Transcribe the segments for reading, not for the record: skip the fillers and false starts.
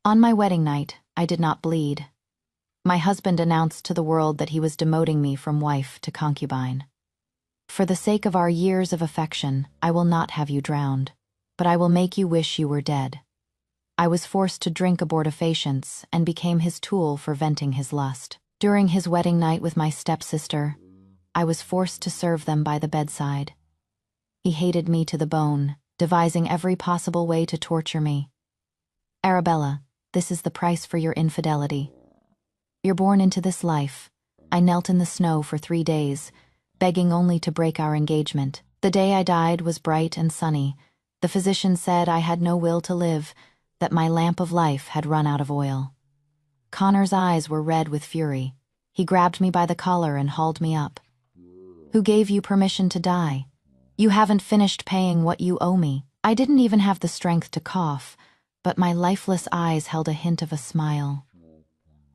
On my wedding night, I did not bleed. My husband announced to the world that he was demoting me from wife to concubine. For the sake of our years of affection, I will not have you drowned, but I will make you wish you were dead. I was forced to drink abortifacients and became his tool for venting his lust. During his wedding night with my stepsister, I was forced to serve them by the bedside. He hated me to the bone, devising every possible way to torture me. Arabella, this is the price for your infidelity. You're born into this life. I knelt in the snow for 3 days, begging only to break our engagement. The day I died was bright and sunny. The physician said I had no will to live, that my lamp of life had run out of oil. Connor's eyes were red with fury. He grabbed me by the collar and hauled me up. Who gave you permission to die? You haven't finished paying what you owe me. I didn't even have the strength to cough, but my lifeless eyes held a hint of a smile.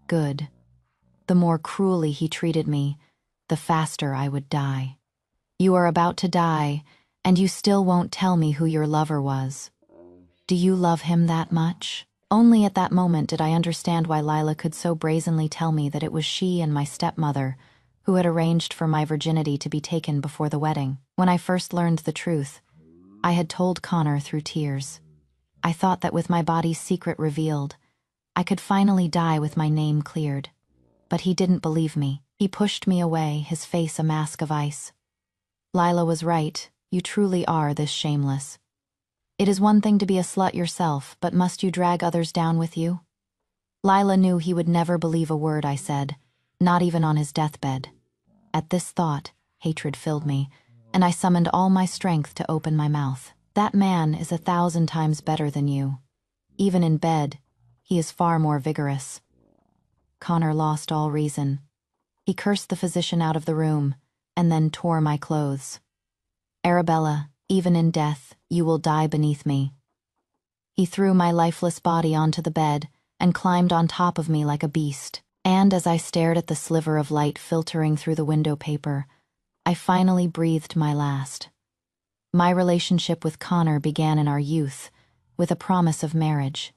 Good. The more cruelly he treated me, the faster I would die. You are about to die, and you still won't tell me who your lover was. Do you love him that much? Only at that moment did I understand why Lila could so brazenly tell me that it was she and my stepmother who had arranged for my virginity to be taken before the wedding. When I first learned the truth, I had told Connor through tears. I thought that with my body's secret revealed, I could finally die with my name cleared. But he didn't believe me. He pushed me away, his face a mask of ice. Lila was right. You truly are this shameless. It is one thing to be a slut yourself, but must you drag others down with you? Lila knew he would never believe a word I said, not even on his deathbed. At this thought, hatred filled me, and I summoned all my strength to open my mouth. That man is 1,000 times better than you. Even in bed, he is far more vigorous. Connor lost all reason. He cursed the physician out of the room, and then tore my clothes. Arabella, even in death, you will die beneath me. He threw my lifeless body onto the bed and climbed on top of me like a beast. And as I stared at the sliver of light filtering through the window paper, I finally breathed my last. My relationship with Connor began in our youth, with a promise of marriage.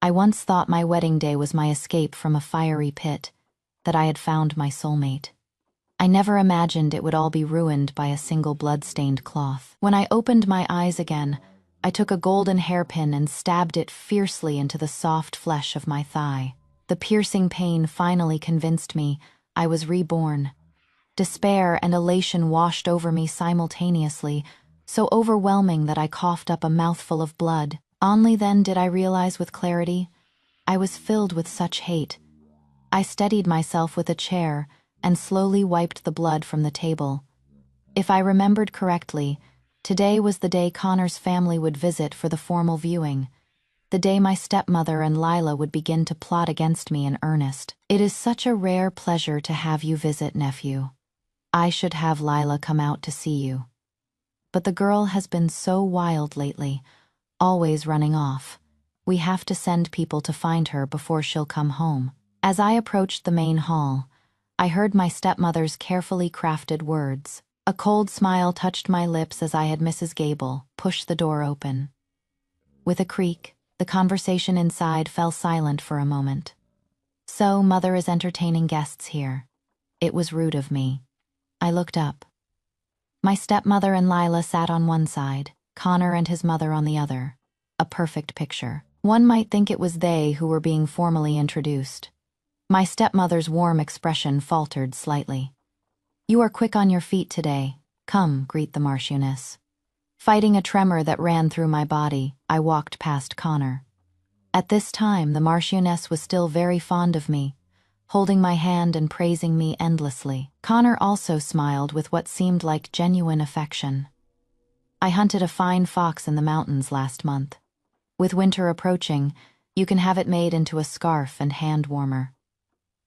I once thought my wedding day was my escape from a fiery pit, that I had found my soulmate. I never imagined it would all be ruined by a single blood-stained cloth. When I opened my eyes again, I took a golden hairpin and stabbed it fiercely into the soft flesh of my thigh. The piercing pain finally convinced me I was reborn. Despair and elation washed over me simultaneously, so overwhelming that I coughed up a mouthful of blood. Only then did I realize with clarity, I was filled with such hate. I steadied myself with a chair and slowly wiped the blood from the table. If I remembered correctly, today was the day Connor's family would visit for the formal viewing, the day my stepmother and Lila would begin to plot against me in earnest. It is such a rare pleasure to have you visit, nephew. I should have Lila come out to see you. But the girl has been so wild lately, always running off. We have to send people to find her before she'll come home. As I approached the main hall, I heard my stepmother's carefully crafted words. A cold smile touched my lips as I had Mrs. Gable push the door open. With a creak, the conversation inside fell silent for a moment. So, Mother is entertaining guests here. It was rude of me. I looked up. My stepmother and Lila sat on one side, Connor and his mother on the other. A perfect picture. One might think it was they who were being formally introduced. My stepmother's warm expression faltered slightly. You are quick on your feet today. Come, greet the Marchioness. Fighting a tremor that ran through my body, I walked past Connor. At this time, the Marchioness was still very fond of me, holding my hand and praising me endlessly. Connor also smiled with what seemed like genuine affection. I hunted a fine fox in the mountains last month. With winter approaching, you can have it made into a scarf and hand warmer.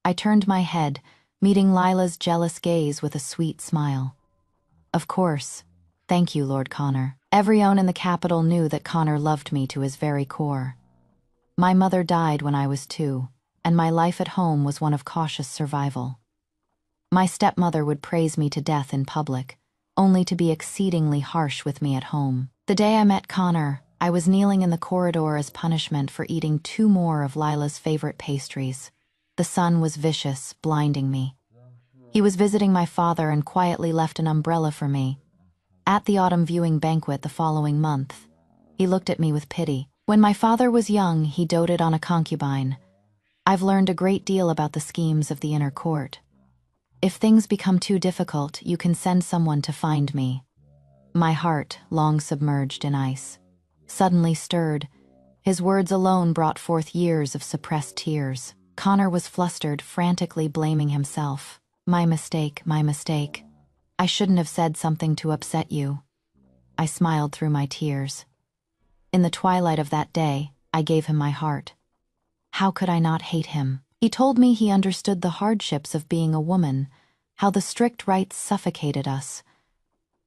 I turned my head, meeting Lila's jealous gaze with a sweet smile. Of course. Thank you, Lord Connor. Everyone in the capital knew that Connor loved me to his very core. My mother died when I was 2, and my life at home was one of cautious survival. My stepmother would praise me to death in public, only to be exceedingly harsh with me at home. The day I met Connor, I was kneeling in the corridor as punishment for eating 2 more of Lila's favorite pastries. The sun was vicious, blinding me. He was visiting my father and quietly left an umbrella for me. At the autumn viewing banquet the following month, he looked at me with pity. When my father was young, he doted on a concubine. I've learned a great deal about the schemes of the inner court. If things become too difficult, you can send someone to find me. My heart, long submerged in ice, suddenly stirred. His words alone brought forth years of suppressed tears. Connor was flustered, frantically blaming himself. My mistake, my mistake. I shouldn't have said something to upset you. I smiled through my tears. In the twilight of that day, I gave him my heart. How could I not hate him? He told me he understood the hardships of being a woman, how the strict rites suffocated us.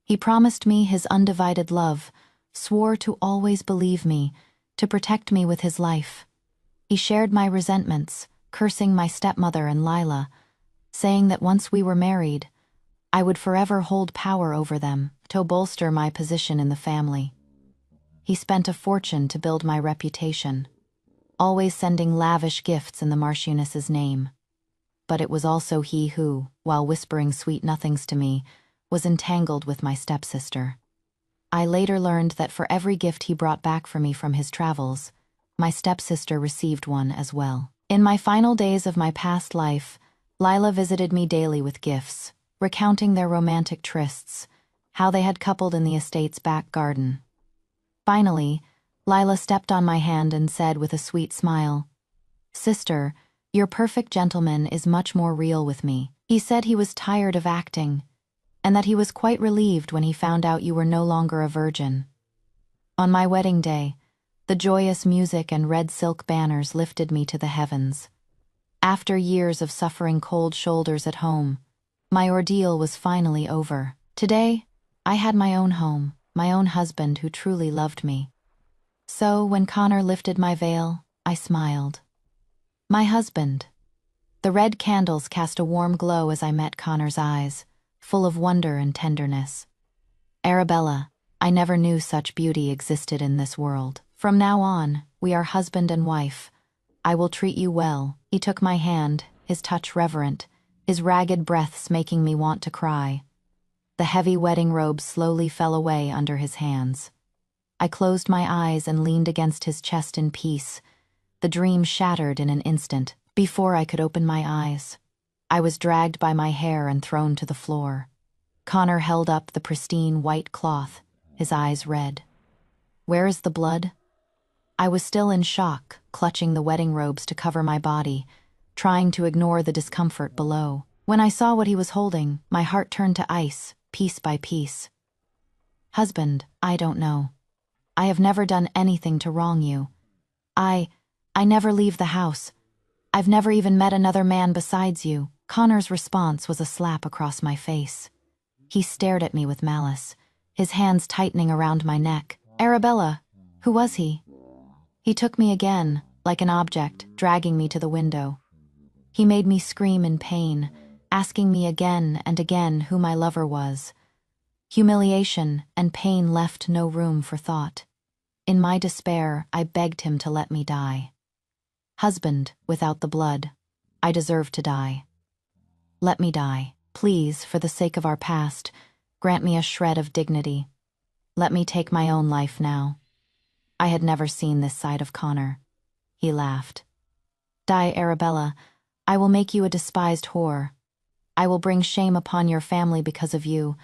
He promised me his undivided love, swore to always believe me, to protect me with his life. He shared my resentments, cursing my stepmother and Lila, saying that once we were married, I would forever hold power over them to bolster my position in the family. He spent a fortune to build my reputation, always sending lavish gifts in the Marchioness's name. But it was also he who, while whispering sweet nothings to me, was entangled with my stepsister. I later learned that for every gift he brought back for me from his travels, my stepsister received one as well. In my final days of my past life, Lila visited me daily with gifts, recounting their romantic trysts, how they had coupled in the estate's back garden. Finally, Lila stepped on my hand and said with a sweet smile, "Sister, your perfect gentleman is much more real with me." He said he was tired of acting, and that he was quite relieved when he found out you were no longer a virgin. On my wedding day, the joyous music and red silk banners lifted me to the heavens. After years of suffering cold shoulders at home, my ordeal was finally over. Today, I had my own home, my own husband who truly loved me. So, when Connor lifted my veil, I smiled. My husband. The red candles cast a warm glow as I met Connor's eyes, full of wonder and tenderness. Arabella, I never knew such beauty existed in this world. From now on, we are husband and wife. I will treat you well. He took my hand, his touch reverent, his ragged breaths making me want to cry. The heavy wedding robe slowly fell away under his hands. I closed my eyes and leaned against his chest in peace. The dream shattered in an instant. Before I could open my eyes, I was dragged by my hair and thrown to the floor. Connor held up the pristine white cloth, his eyes red. "Where is the blood?" I was still in shock, clutching the wedding robes to cover my body, trying to ignore the discomfort below. When I saw what he was holding, my heart turned to ice, piece by piece. "Husband, I don't know. I have never done anything to wrong you. I never leave the house. I've never even met another man besides you." Connor's response was a slap across my face. He stared at me with malice, his hands tightening around my neck. "Arabella, who was he?" He took me again, like an object, dragging me to the window. He made me scream in pain, asking me again and again who my lover was. Humiliation and pain left no room for thought. In my despair, I begged him to let me die. "Husband, without the blood, I deserve to die. Let me die. Please, for the sake of our past, grant me a shred of dignity. Let me take my own life now." I had never seen this side of Connor. He laughed. "Die, Arabella. I will make you a despised whore. I will bring shame upon your family because of you.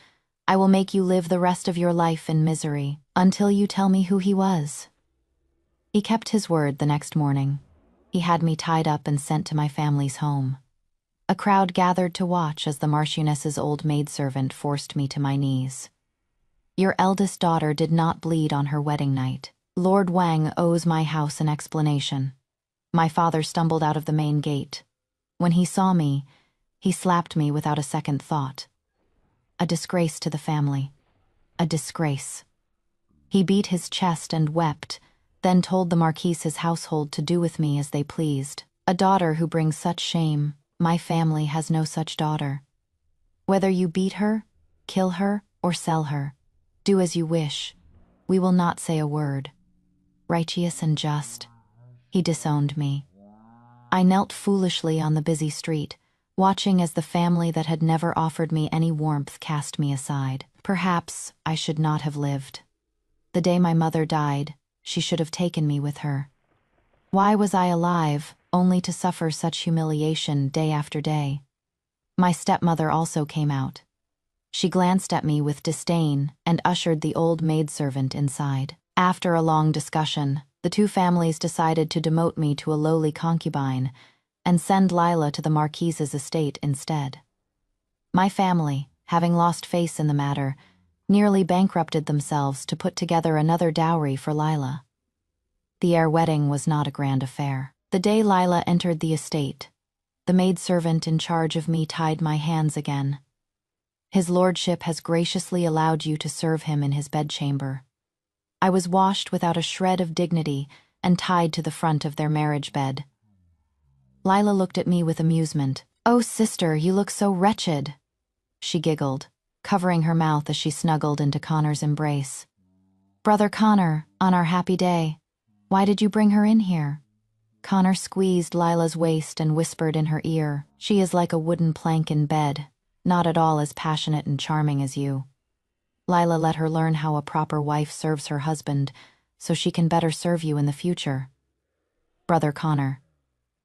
I will make you live the rest of your life in misery, until you tell me who he was." He kept his word the next morning. He had me tied up and sent to my family's home. A crowd gathered to watch as the Marchioness's old maidservant forced me to my knees. "Your eldest daughter did not bleed on her wedding night. Lord Wang owes my house an explanation." My father stumbled out of the main gate. When he saw me, he slapped me without a second thought. A disgrace to the family. A disgrace. He beat his chest and wept, then told the Marquise's household to do with me as they pleased. "A daughter who brings such shame, my family has no such daughter. Whether you beat her, kill her, or sell her, do as you wish. We will not say a word." righteous and just. He disowned me. I knelt foolishly on the busy street, watching as the family that had never offered me any warmth cast me aside. Perhaps I should not have lived. The day my mother died, she should have taken me with her. Why was I alive, only to suffer such humiliation day after day? My stepmother also came out. She glanced at me with disdain and ushered the old maidservant inside. After a long discussion, the two families decided to demote me to a lowly concubine and send Lila to the Marquise's estate instead. My family, having lost face in the matter, nearly bankrupted themselves to put together another dowry for Lila. The heir wedding was not a grand affair. The day Lila entered the estate, the maidservant in charge of me tied my hands again. His lordship has graciously allowed you to serve him in his bedchamber. I was washed without a shred of dignity and tied to the front of their marriage bed. Lila looked at me with amusement. "Oh, sister, you look so wretched," she giggled, covering her mouth as she snuggled into Connor's embrace. "Brother Connor, on our happy day, why did you bring her in here?" Connor squeezed Lila's waist and whispered in her ear, "She is like a wooden plank in bed, not at all as passionate and charming as you. Lila let her learn how a proper wife serves her husband, so she can better serve you in the future." "Brother Connor,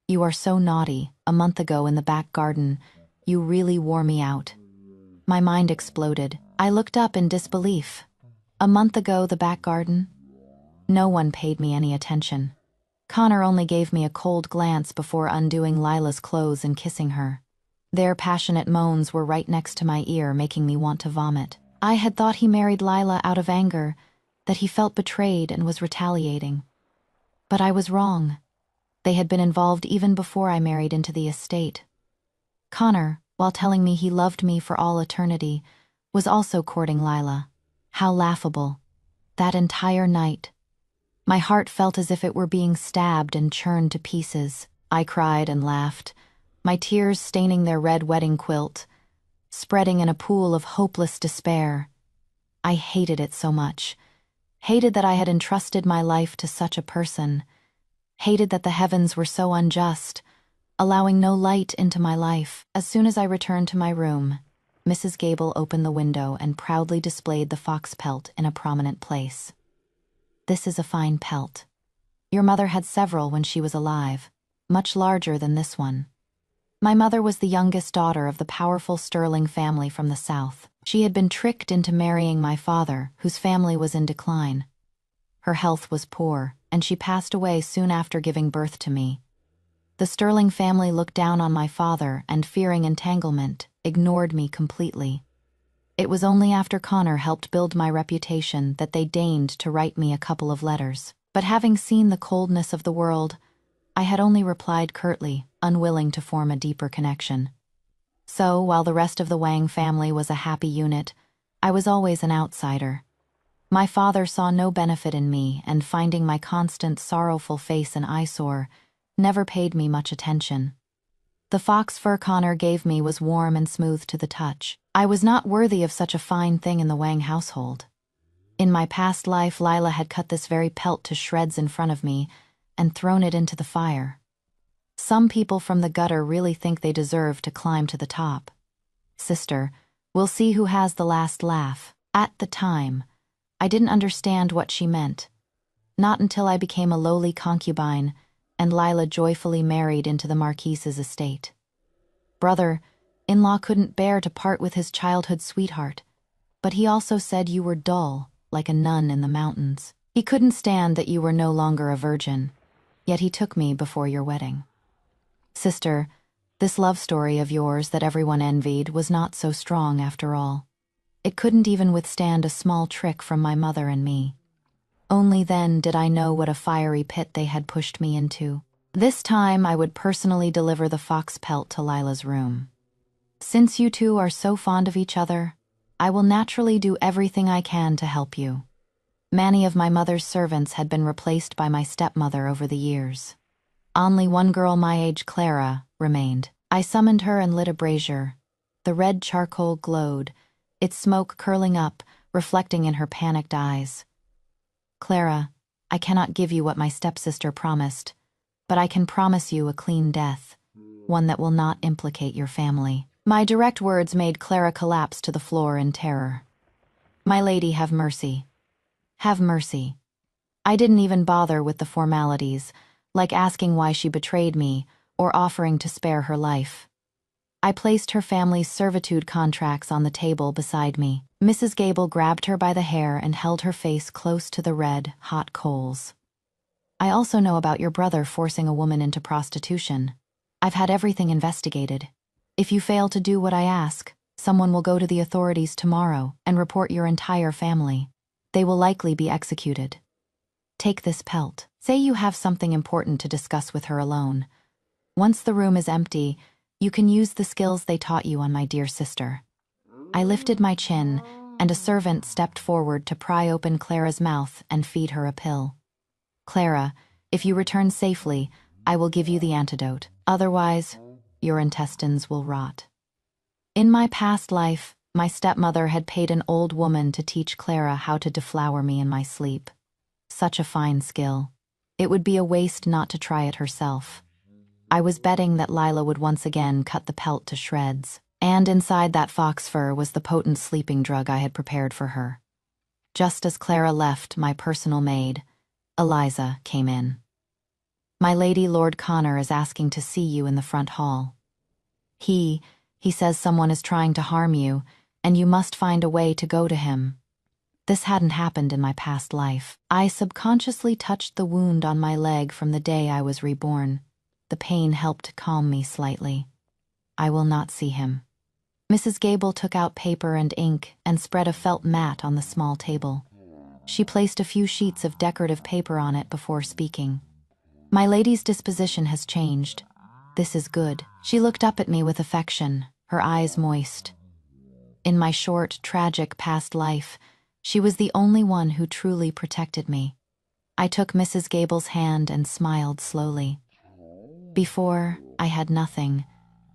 you are so naughty. A month ago in the back garden, you really wore me out." My mind exploded. I looked up in disbelief. A month ago, the back garden? No one paid me any attention. Connor only gave me a cold glance before undoing Lila's clothes and kissing her. Their passionate moans were right next to my ear, making me want to vomit. I had thought he married Lila out of anger, that he felt betrayed and was retaliating. But I was wrong. They had been involved even before I married into the estate. Connor, while telling me he loved me for all eternity, was also courting Lila. How laughable. That entire night, my heart felt as if it were being stabbed and churned to pieces. I cried and laughed, my tears staining their red wedding quilt, spreading in a pool of hopeless despair. I hated it so much. Hated that I had entrusted my life to such a person. Hated that the heavens were so unjust, allowing no light into my life. As soon as I returned to my room, Mrs. Gable opened the window and proudly displayed the fox pelt in a prominent place. "This is a fine pelt. Your mother had several when she was alive, much larger than this one." My mother was the youngest daughter of the powerful Sterling family from the South. She had been tricked into marrying my father, whose family was in decline. Her health was poor, and she passed away soon after giving birth to me. The Sterling family looked down on my father and, fearing entanglement, ignored me completely. It was only after Connor helped build my reputation that they deigned to write me a couple of letters. But having seen the coldness of the world, I had only replied curtly, unwilling to form a deeper connection. So, while the rest of the Wang family was a happy unit, I was always an outsider. My father saw no benefit in me, and finding my constant sorrowful face an eyesore, never paid me much attention. The fox fur Connor gave me was warm and smooth to the touch. I was not worthy of such a fine thing in the Wang household. In my past life, Lila had cut this very pelt to shreds in front of me and thrown it into the fire. Some people from the gutter really think they deserve to climb to the top. Sister, we'll see who has the last laugh. At the time, I didn't understand what she meant. Not until I became a lowly concubine and Lila joyfully married into the Marquise's estate. Brother-in-law couldn't bear to part with his childhood sweetheart, but he also said you were dull, like a nun in the mountains. He couldn't stand that you were no longer a virgin, yet he took me before your wedding. Sister, this love story of yours that everyone envied was not so strong after all. It couldn't even withstand a small trick from my mother and me. Only then did I know what a fiery pit they had pushed me into. This time I would personally deliver the fox pelt to Lila's room. Since you two are so fond of each other, I will naturally do everything I can to help you. Many of my mother's servants had been replaced by my stepmother over the years. Only one girl my age, Clara, remained. I summoned her and lit a brazier. The red charcoal glowed, its smoke curling up, reflecting in her panicked eyes. "Clara, I cannot give you what my stepsister promised, but I can promise you a clean death, one that will not implicate your family." My direct words made Clara collapse to the floor in terror. "My lady, have mercy. Have mercy." I didn't even bother with the formalities, like asking why she betrayed me or offering to spare her life. I placed her family's servitude contracts on the table beside me. Mrs. Gable grabbed her by the hair and held her face close to the red, hot coals. "I also know about your brother forcing a woman into prostitution. I've had everything investigated. If you fail to do what I ask, someone will go to the authorities tomorrow and report your entire family. They will likely be executed. Take this pelt. Say you have something important to discuss with her alone. Once the room is empty, you can use the skills they taught you on my dear sister." I lifted my chin, and a servant stepped forward to pry open Clara's mouth and feed her a pill. "Clara, if you return safely, I will give you the antidote. Otherwise, your intestines will rot." In my past life, my stepmother had paid an old woman to teach Clara how to deflower me in my sleep. Such a fine skill. It would be a waste not to try it herself. I was betting that Lila would once again cut the pelt to shreds, and inside that fox fur was the potent sleeping drug I had prepared for her. Just as Clara left, my personal maid, Eliza, came in. "My lady, Lord Connor is asking to see you in the front hall. He says someone is trying to harm you, and you must find a way to go to him." This hadn't happened in my past life. I subconsciously touched the wound on my leg from the day I was reborn. The pain helped calm me slightly. "I will not see him." Mrs. Gable took out paper and ink and spread a felt mat on the small table. She placed a few sheets of decorative paper on it before speaking. "My lady's disposition has changed. This is good." She looked up at me with affection, her eyes moist. In my short, tragic past life, she was the only one who truly protected me. I took Mrs. Gable's hand and smiled slowly. Before, I had nothing,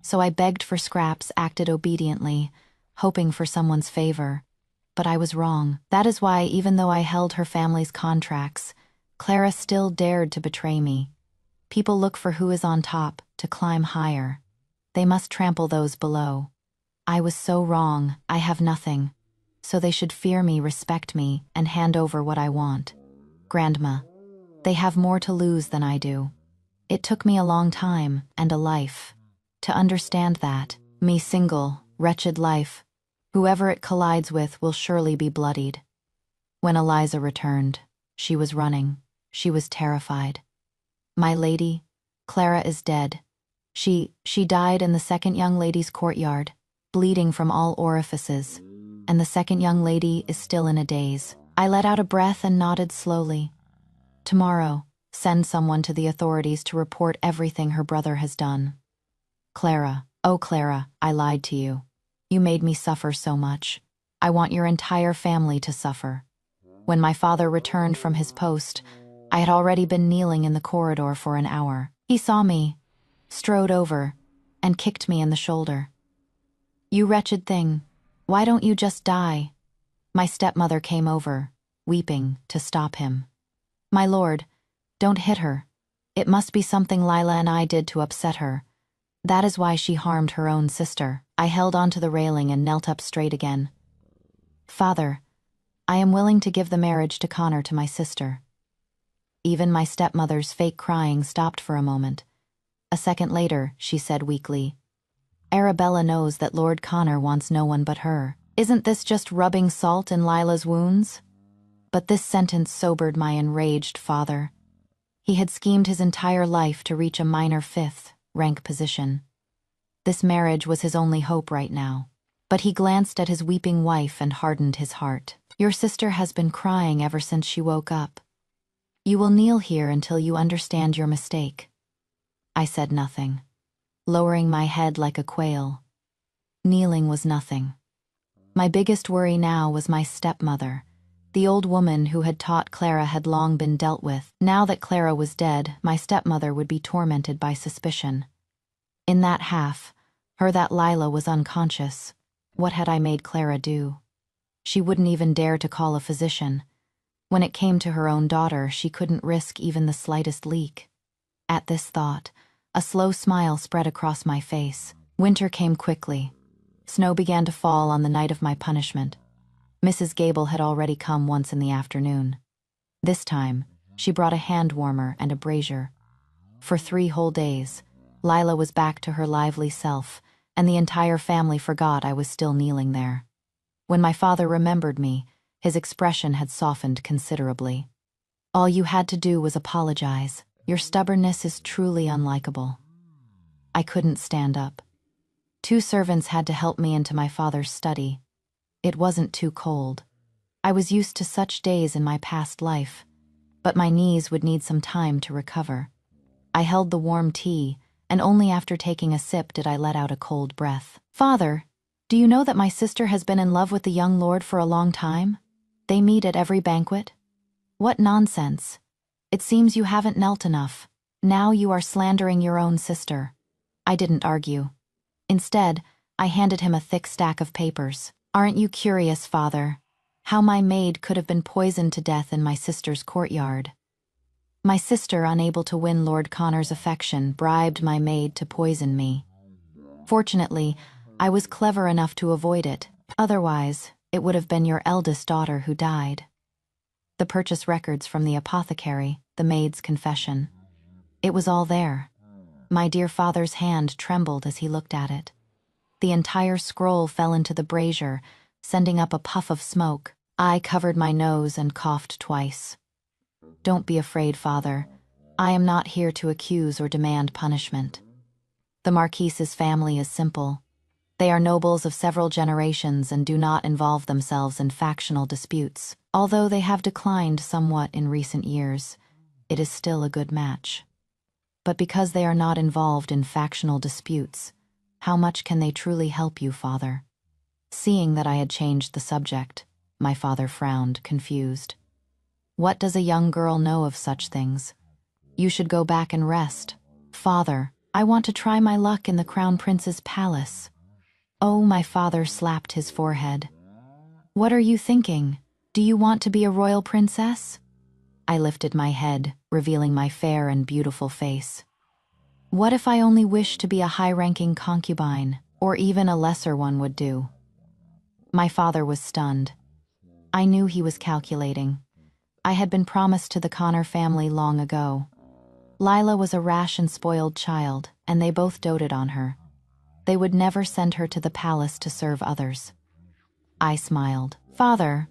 so I begged for scraps, acted obediently, hoping for someone's favor. But I was wrong. That is why, even though I held her family's contracts, Clara still dared to betray me. People look for who is on top, to climb higher. They must trample those below. I was so wrong. I have nothing. So they should fear me, respect me, and hand over what I want. Grandma, they have more to lose than I do. It took me a long time, and a life, to understand that. Me single, wretched life. Whoever it collides with will surely be bloodied. When Eliza returned, she was running. She was terrified. "My lady, Clara is dead. She died in the second young lady's courtyard, bleeding from all orifices, and the second young lady is still in a daze." I let out a breath and nodded slowly. "Tomorrow, send someone to the authorities to report everything her brother has done." "Clara, oh Clara, I lied to you. You made me suffer so much. I want your entire family to suffer." When my father returned from his post, I had already been kneeling in the corridor for an hour. He saw me, strode over, and kicked me in the shoulder. "You wretched thing, why don't you just die?" My stepmother came over, weeping, to stop him. "My lord, don't hit her. It must be something Lila and I did to upset her. That is why she harmed her own sister." I held onto the railing and knelt up straight again. "Father, I am willing to give the marriage to Connor to my sister." Even my stepmother's fake crying stopped for a moment. A second later, she said weakly, "Arabella knows that Lord Connor wants no one but her. Isn't this just rubbing salt in Lila's wounds?" But this sentence sobered my enraged father. He had schemed his entire life to reach a minor fifth-rank position. This marriage was his only hope right now. But he glanced at his weeping wife and hardened his heart. "Your sister has been crying ever since she woke up. You will kneel here until you understand your mistake." I said nothing, lowering my head like a quail. Kneeling was nothing. My biggest worry now was my stepmother. The old woman who had taught Clara had long been dealt with. Now that Clara was dead, my stepmother would be tormented by suspicion. In that half, her that Lila was unconscious. What had I made Clara do? She wouldn't even dare to call a physician. When it came to her own daughter, she couldn't risk even the slightest leak. At this thought, a slow smile spread across my face. Winter came quickly. Snow began to fall on the night of my punishment. Mrs. Gable had already come once in the afternoon. This time, she brought a hand warmer and a brazier. For 3 whole days, Lila was back to her lively self, and the entire family forgot I was still kneeling there. When my father remembered me, his expression had softened considerably. "All you had to do was apologize. Your stubbornness is truly unlikable." I couldn't stand up. 2 servants had to help me into my father's study. It wasn't too cold. I was used to such days in my past life, but my knees would need some time to recover. I held the warm tea, and only after taking a sip did I let out a cold breath. "Father, do you know that my sister has been in love with the young lord for a long time? They meet at every banquet." "What nonsense. It seems you haven't knelt enough. Now you are slandering your own sister." I didn't argue. Instead, I handed him a thick stack of papers. "Aren't you curious, Father, how my maid could have been poisoned to death in my sister's courtyard? My sister, unable to win Lord Connor's affection, bribed my maid to poison me. Fortunately, I was clever enough to avoid it. Otherwise, it would have been your eldest daughter who died." The purchase records from the apothecary, the maid's confession. It was all there. My dear father's hand trembled as he looked at it. The entire scroll fell into the brazier, sending up a puff of smoke. I covered my nose and coughed twice. "Don't be afraid, Father. I am not here to accuse or demand punishment. The Marquise's family is simple. They are nobles of several generations and do not involve themselves in factional disputes. Although they have declined somewhat in recent years, it is still a good match. But because they are not involved in factional disputes, how much can they truly help you, Father?" Seeing that I had changed the subject, my father frowned, confused. "What does a young girl know of such things? You should go back and rest." "Father, I want to try my luck in the Crown Prince's palace." Oh, my father slapped his forehead. "What are you thinking? Do you want to be a royal princess?" I lifted my head, revealing my fair and beautiful face. "What if I only wish to be a high-ranking concubine, or even a lesser one would do?" My father was stunned. I knew he was calculating. I had been promised to the Connor family long ago. Lila was a rash and spoiled child, and they both doted on her. They would never send her to the palace to serve others. I smiled. "Father,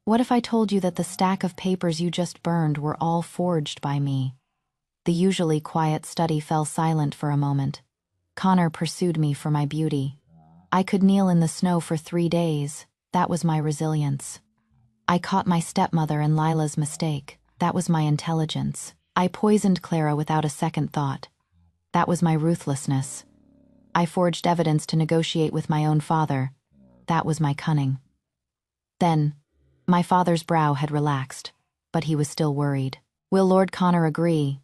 what if I told you that the stack of papers you just burned were all forged by me?" The usually quiet study fell silent for a moment. Connor pursued me for my beauty. I could kneel in the snow for 3 days. That was my resilience. I caught my stepmother and Lila's mistake. That was my intelligence. I poisoned Clara without a second thought. That was my ruthlessness. I forged evidence to negotiate with my own father. That was my cunning. Then, my father's brow had relaxed, but he was still worried. "Will Lord Connor agree?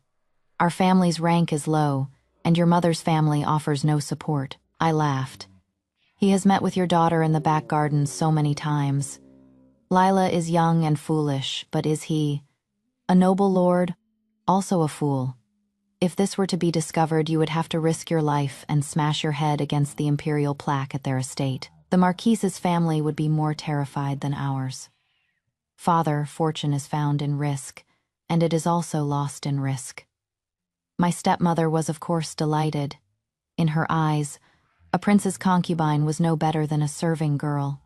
Our family's rank is low, and your mother's family offers no support." I laughed. "He has met with your daughter in the back gardens so many times. Lila is young and foolish, but is he a noble lord? Also a fool. If this were to be discovered, you would have to risk your life and smash your head against the imperial plaque at their estate. The Marquise's family would be more terrified than ours. Father, fortune is found in risk, and it is also lost in risk." My stepmother was of course delighted. In her eyes, a prince's concubine was no better than a serving girl.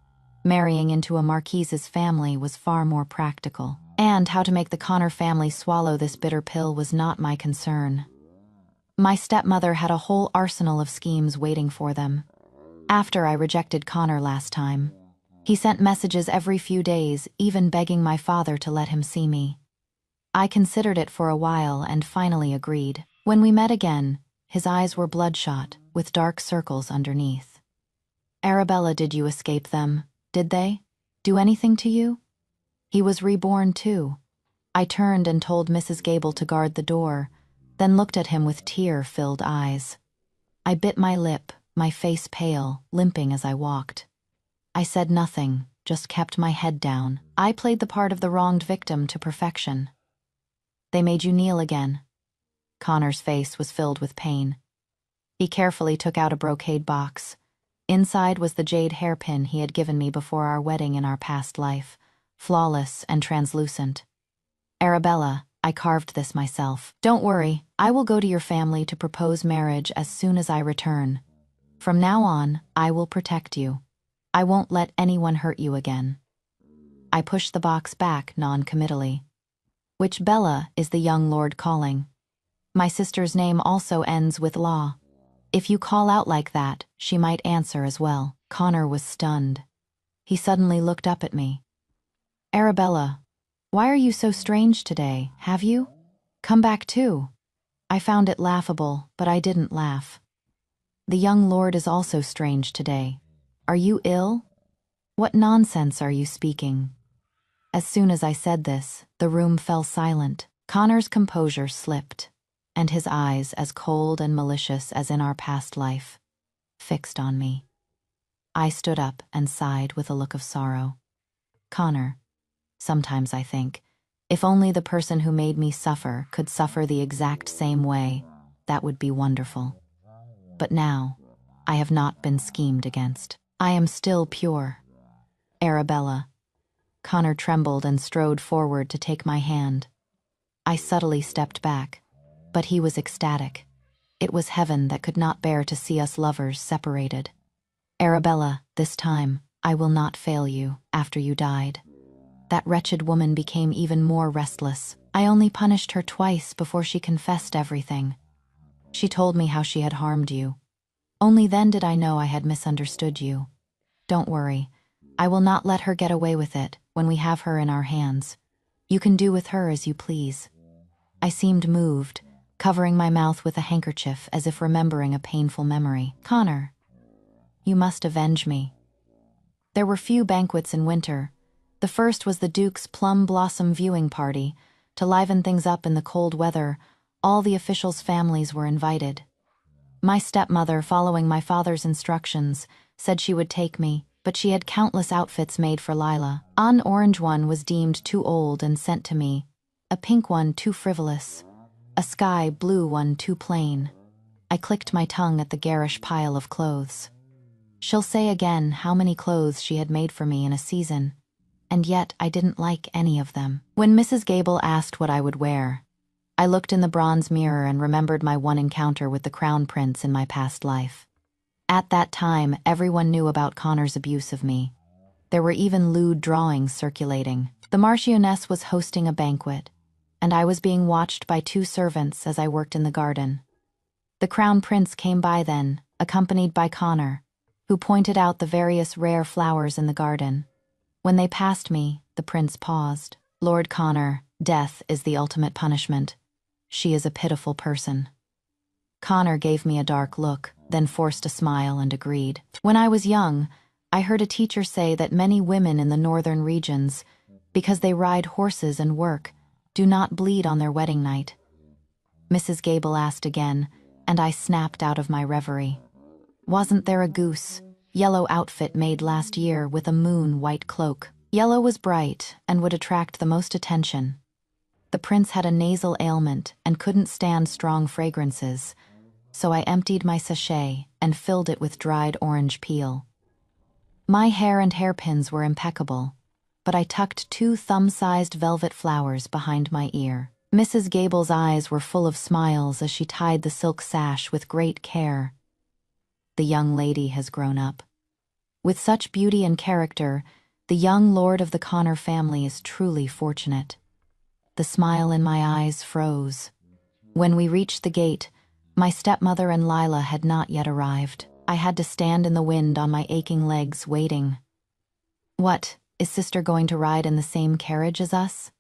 Marrying into a Marquise's family was far more practical. And how to make the Connor family swallow this bitter pill was not my concern. My stepmother had a whole arsenal of schemes waiting for them. After I rejected Connor last time, he sent messages every few days, even begging my father to let him see me. I considered it for a while and finally agreed. When we met again, his eyes were bloodshot, with dark circles underneath. "Arabella, did you escape them? Did they do anything to you?" He was reborn too. I turned and told Mrs. Gable to guard the door, then looked at him with tear-filled eyes. I bit my lip, my face pale, limping as I walked. I said nothing, just kept my head down. I played the part of the wronged victim to perfection. They made you kneel again. Connor's face was filled with pain. He carefully took out a brocade box. Inside was the jade hairpin he had given me before our wedding in our past life, flawless and translucent. Arabella, I carved this myself. Don't worry, I will go to your family to propose marriage as soon as I return. From now on, I will protect you. I won't let anyone hurt you again. I pushed the box back non-committally. Which Bella is the young lord calling? My sister's name also ends with law. If you call out like that, she might answer as well. Connor was stunned. He suddenly looked up at me. Arabella, why are you so strange today, have you? Come back too. I found it laughable, but I didn't laugh. The young lord is also strange today. Are you ill? What nonsense are you speaking? As soon as I said this, the room fell silent. Connor's composure slipped, and his eyes, as cold and malicious as in our past life, fixed on me. I stood up and sighed with a look of sorrow. Connor, sometimes I think, if only the person who made me suffer could suffer the exact same way, that would be wonderful. But now, I have not been schemed against. I am still pure. Arabella. Connor trembled and strode forward to take my hand. I subtly stepped back, but he was ecstatic. It was heaven that could not bear to see us lovers separated. Arabella, this time, I will not fail you after you died. That wretched woman became even more restless. I only punished her twice before she confessed everything. She told me how she had harmed you. Only then did I know I had misunderstood you. Don't worry. I will not let her get away with it when we have her in our hands. You can do with her as you please. I seemed moved, covering my mouth with a handkerchief as if remembering a painful memory. Connor, you must avenge me. There were few banquets in winter. The first was the Duke's plum blossom viewing party. To liven things up in the cold weather, all the officials' families were invited. My stepmother, following my father's instructions, said she would take me, but she had countless outfits made for Lila. An orange one was deemed too old and sent to me, a pink one too frivolous, a sky blue one too plain. I clicked my tongue at the garish pile of clothes. She'll say again how many clothes she had made for me in a season, and yet I didn't like any of them. When Mrs. Gable asked what I would wear, I looked in the bronze mirror and remembered my one encounter with the crown prince in my past life. At that time, everyone knew about Connor's abuse of me. There were even lewd drawings circulating. The Marchioness was hosting a banquet, and I was being watched by 2 servants as I worked in the garden. The crown prince came by then, accompanied by Connor, who pointed out the various rare flowers in the garden. When they passed me, the prince paused. Lord Connor, death is the ultimate punishment. She is a pitiful person. Connor gave me a dark look, then forced a smile and agreed. When I was young, I heard a teacher say that many women in the northern regions, because they ride horses and work, do not bleed on their wedding night. Mrs. Gable asked again, and I snapped out of my reverie. Wasn't there a goose, yellow outfit made last year with a moon-white cloak? Yellow was bright and would attract the most attention. The prince had a nasal ailment and couldn't stand strong fragrances, so I emptied my sachet and filled it with dried orange peel. My hair and hairpins were impeccable, but I tucked 2 thumb-sized velvet flowers behind my ear. Mrs. Gable's eyes were full of smiles as she tied the silk sash with great care. The young lady has grown up. With such beauty and character, the young lord of the Connor family is truly fortunate. The smile in my eyes froze. When we reached the gate, my stepmother and Lila had not yet arrived. I had to stand in the wind on my aching legs, waiting. What, is sister going to ride in the same carriage as us?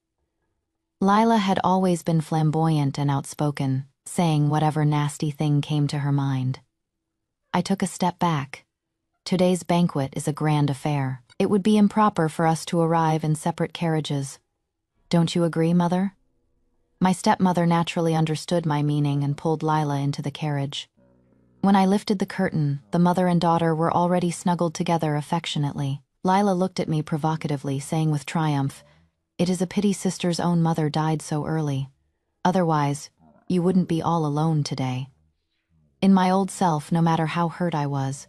Lila had always been flamboyant and outspoken, saying whatever nasty thing came to her mind. I took a step back. Today's banquet is a grand affair. It would be improper for us to arrive in separate carriages. Don't you agree, Mother? My stepmother naturally understood my meaning and pulled Lila into the carriage. When I lifted the curtain, the mother and daughter were already snuggled together affectionately. Lila looked at me provocatively, saying with triumph, "It is a pity sister's own mother died so early. Otherwise, you wouldn't be all alone today." In my old self, no matter how hurt I was,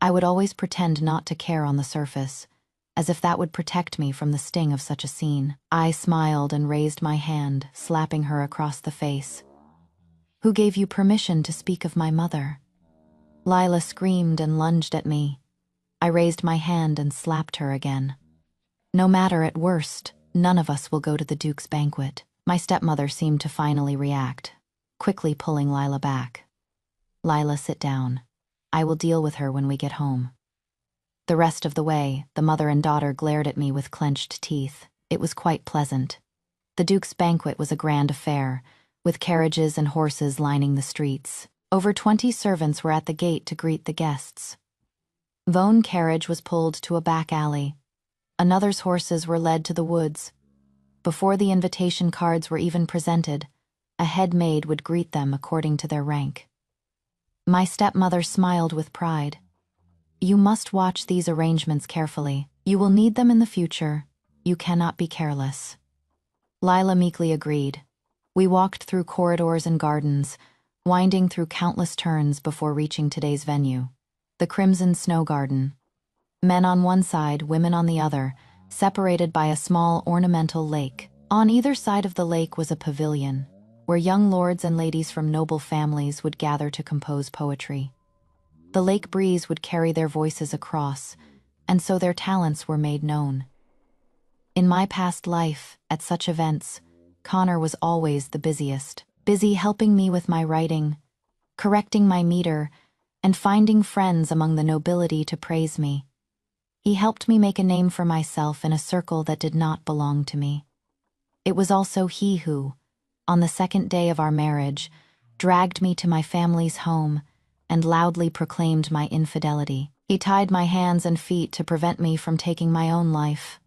I would always pretend not to care on the surface, as if that would protect me from the sting of such a scene. I smiled and raised my hand, slapping her across the face. "Who gave you permission to speak of my mother?" Lila screamed and lunged at me. I raised my hand and slapped her again. "No matter, at worst, none of us will go to the Duke's banquet." My stepmother seemed to finally react, quickly pulling Lila back. "Lila, sit down. I will deal with her when we get home." The rest of the way, the mother and daughter glared at me with clenched teeth. It was quite pleasant. The Duke's banquet was a grand affair, with carriages and horses lining the streets. Over 20 servants were at the gate to greet the guests. Own carriage was pulled to a back alley. Another's horses were led to the woods. Before the invitation cards were even presented, a head maid would greet them according to their rank. My stepmother smiled with pride. "You must watch these arrangements carefully. You will need them in the future. You cannot be careless." Lila meekly agreed. We walked through corridors and gardens, winding through countless turns before reaching today's venue, the Crimson Snow Garden. Men on one side, women on the other, separated by a small ornamental lake. On either side of the lake was a pavilion, where young lords and ladies from noble families would gather to compose poetry. The lake breeze would carry their voices across, and so their talents were made known. In my past life, at such events, Connor was always the busiest, busy helping me with my writing, correcting my meter, and finding friends among the nobility to praise me. He helped me make a name for myself in a circle that did not belong to me. It was also he who, on the second day of our marriage, dragged me to my family's home and loudly proclaimed my infidelity. He tied my hands and feet to prevent me from taking my own life.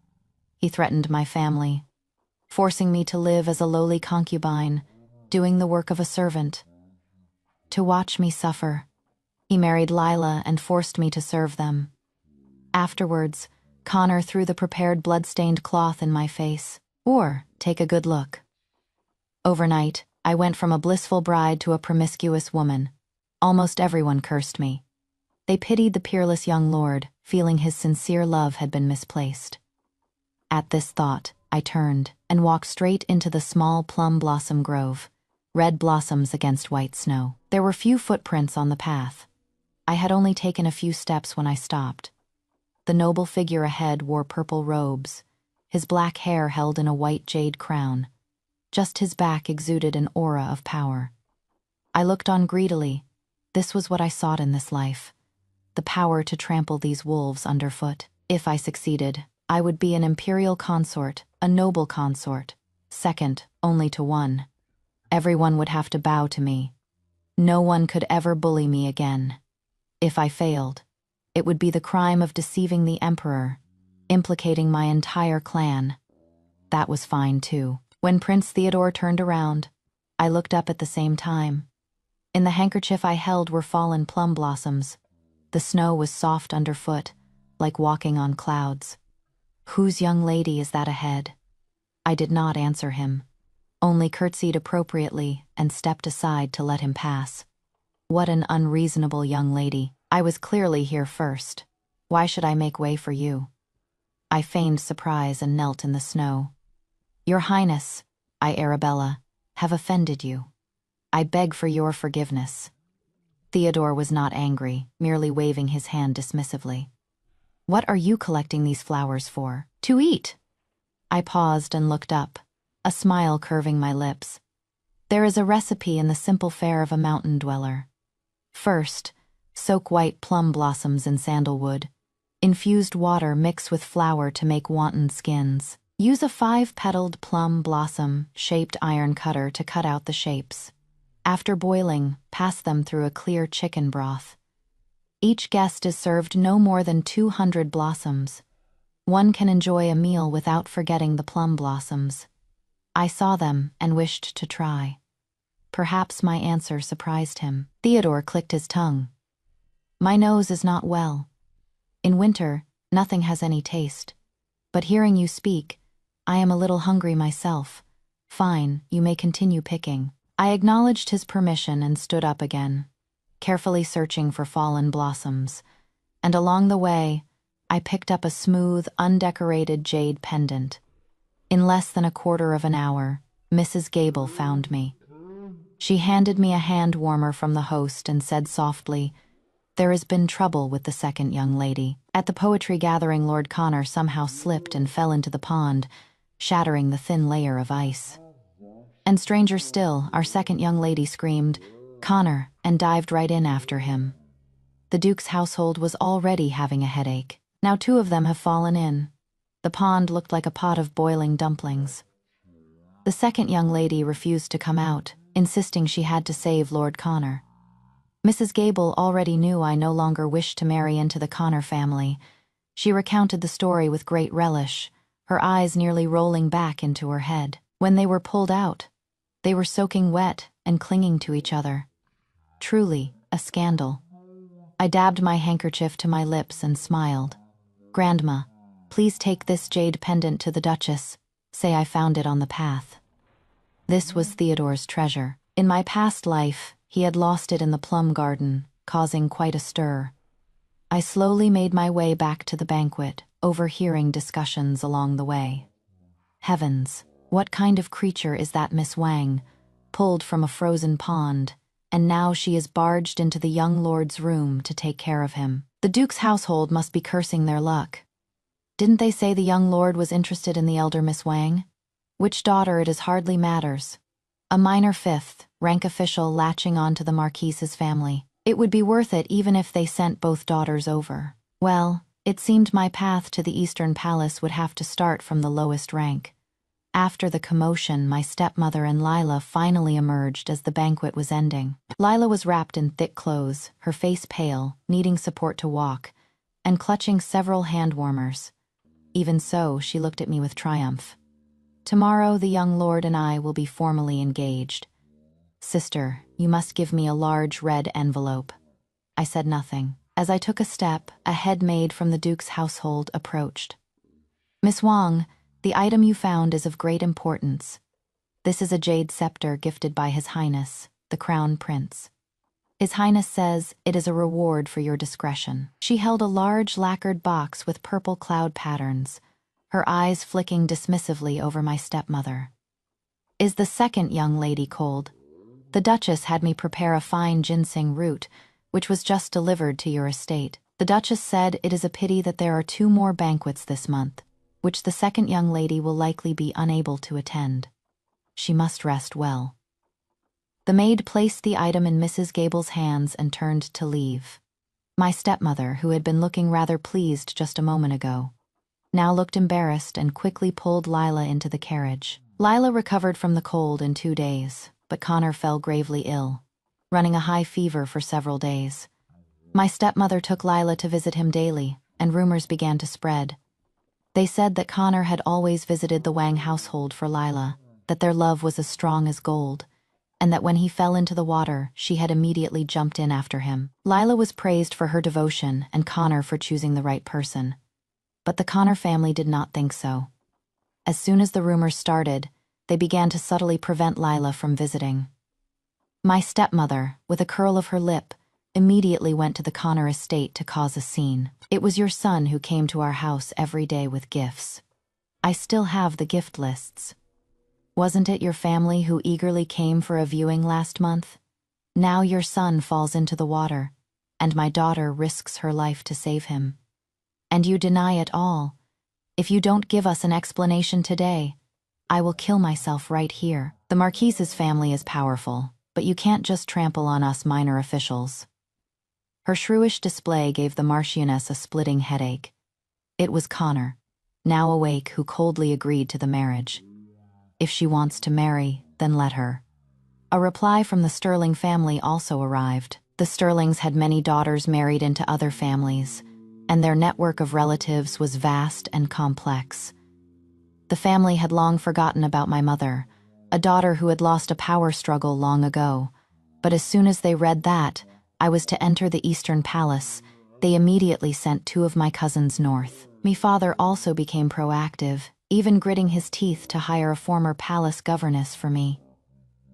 He threatened my family, forcing me to live as a lowly concubine, doing the work of a servant. To watch me suffer, he married Lila and forced me to serve them. Afterwards, Connor threw the prepared blood-stained cloth in my face. Or, take a good look. Overnight, I went from a blissful bride to a promiscuous woman. Almost everyone cursed me. They pitied the peerless young lord, feeling his sincere love had been misplaced. At this thought, I turned and walked straight into the small plum blossom grove, red blossoms against white snow. There were few footprints on the path. I had only taken a few steps when I stopped. The noble figure ahead wore purple robes, his black hair held in a white jade crown. Just his back exuded an aura of power. I looked on greedily. This was what I sought in this life, the power to trample these wolves underfoot. If I succeeded, I would be an imperial consort, a noble consort, second only to one. Everyone would have to bow to me. No one could ever bully me again. If I failed, it would be the crime of deceiving the emperor, implicating my entire clan. That was fine, too. When Prince Theodore turned around, I looked up at the same time. In the handkerchief I held were fallen plum blossoms. The snow was soft underfoot, like walking on clouds. "Whose young lady is that ahead?" I did not answer him, only curtsied appropriately and stepped aside to let him pass. What an unreasonable young lady. I was clearly here first. Why should I make way for you? I feigned surprise and knelt in the snow. "Your Highness, I, Arabella, have offended you. I beg for your forgiveness." Theodore was not angry, merely waving his hand dismissively. "What are you collecting these flowers for?" "To eat." I paused and looked up, a smile curving my lips. There is a recipe in the simple fare of a mountain dweller. First, soak white plum blossoms in sandalwood. Infused water mix with flour to make wanton skins. Use a 5-petaled plum blossom-shaped iron cutter to cut out the shapes. After boiling, pass them through a clear chicken broth. Each guest is served no more than 200 blossoms. One can enjoy a meal without forgetting the plum blossoms. I saw them and wished to try. Perhaps my answer surprised him. Theodore clicked his tongue. "My nose is not well. In winter, Nothing has any taste. But hearing you speak, I am a little hungry myself. Fine, you may continue picking. I acknowledged his permission and stood up again, carefully searching for fallen blossoms. And along the way, I picked up a smooth, undecorated jade pendant. In less than a quarter of an hour, Mrs. Gable found me. She handed me a hand warmer from the host and said softly, "There has been trouble with the second young lady. At the poetry gathering, Lord Connor somehow slipped and fell into the pond, shattering the thin layer of ice. And stranger still, our second young lady screamed, 'Connor,' and dived right in after him. The Duke's household was already having a headache. Now 2 of them have fallen in. The pond looked like a pot of boiling dumplings. The second young lady refused to come out, insisting she had to save Lord Connor. Mrs. Gable already knew I no longer wished to marry into the Connor family. She recounted the story with great relish, her eyes nearly rolling back into her head. When they were pulled out, they were soaking wet and clinging to each other. Truly, a scandal. I dabbed my handkerchief to my lips and smiled. "Grandma, please take this jade pendant to the Duchess. Say I found it on the path." This was Theodore's treasure. In my past life, he had lost it in the plum garden, causing quite a stir. I slowly made my way back to the banquet, overhearing discussions along the way. Heavens, what kind of creature is that Miss Wang, pulled from a frozen pond, and now she is barged into the young lord's room to take care of him? The Duke's household must be cursing their luck. Didn't they say the young lord was interested in the elder Miss Wang? Which daughter it is hardly matters. A minor 5th rank official latching on to the Marquise's family. It would be worth it even if they sent both daughters over. Well, it seemed my path to the Eastern Palace would have to start from the lowest rank. After the commotion, my stepmother and Lila finally emerged as the banquet was ending. Lila was wrapped in thick clothes, her face pale, needing support to walk, and clutching several hand warmers. Even so, she looked at me with triumph. "Tomorrow the young lord and I will be formally engaged. Sister, you must give me a large red envelope." I said nothing. As I took a step, a head maid from the Duke's household approached. "Miss Wang, the item you found is of great importance. This is a jade scepter gifted by His Highness, the Crown Prince. His Highness says it is a reward for your discretion." She held a large lacquered box with purple cloud patterns, her eyes flicking dismissively over my stepmother. "Is the second young lady cold? The Duchess had me prepare a fine ginseng root, which was just delivered to your estate. The Duchess said it is a pity that there are 2 more banquets this month, which the second young lady will likely be unable to attend. She must rest well." The maid placed the item in Mrs. Gable's hands and turned to leave. My stepmother, who had been looking rather pleased just a moment ago, now looked embarrassed and quickly pulled Lila into the carriage. Lila recovered from the cold in 2 days, but Connor fell gravely ill, running a high fever for several days. My stepmother took Lila to visit him daily, and rumors began to spread. They said that Connor had always visited the Wang household for Lila, that their love was as strong as gold, and that when he fell into the water, she had immediately jumped in after him. Lila was praised for her devotion and Connor for choosing the right person. But the Connor family did not think so. As soon as the rumors started, they began to subtly prevent Lila from visiting. My stepmother, with a curl of her lip, immediately went to the Connor estate to cause a scene. "It was your son who came to our house every day with gifts. I still have the gift lists. Wasn't it your family who eagerly came for a viewing last month? Now your son falls into the water, and my daughter risks her life to save him. And you deny it all. If you don't give us an explanation today, I will kill myself right here. The Marquise's family is powerful, but you can't just trample on us minor officials." Her shrewish display gave the Marchioness a splitting headache. It was Connor, now awake, who coldly agreed to the marriage. If she wants to marry, then let her. A reply from the Sterling family also arrived. The Sterlings had many daughters married into other families, and their network of relatives was vast and complex. The family had long forgotten about my mother, a daughter who had lost a power struggle long ago, but as soon as they read that I was to enter the Eastern Palace, They immediately sent 2 of my cousins north. Me father also became proactive, even gritting his teeth to hire a former palace governess for me.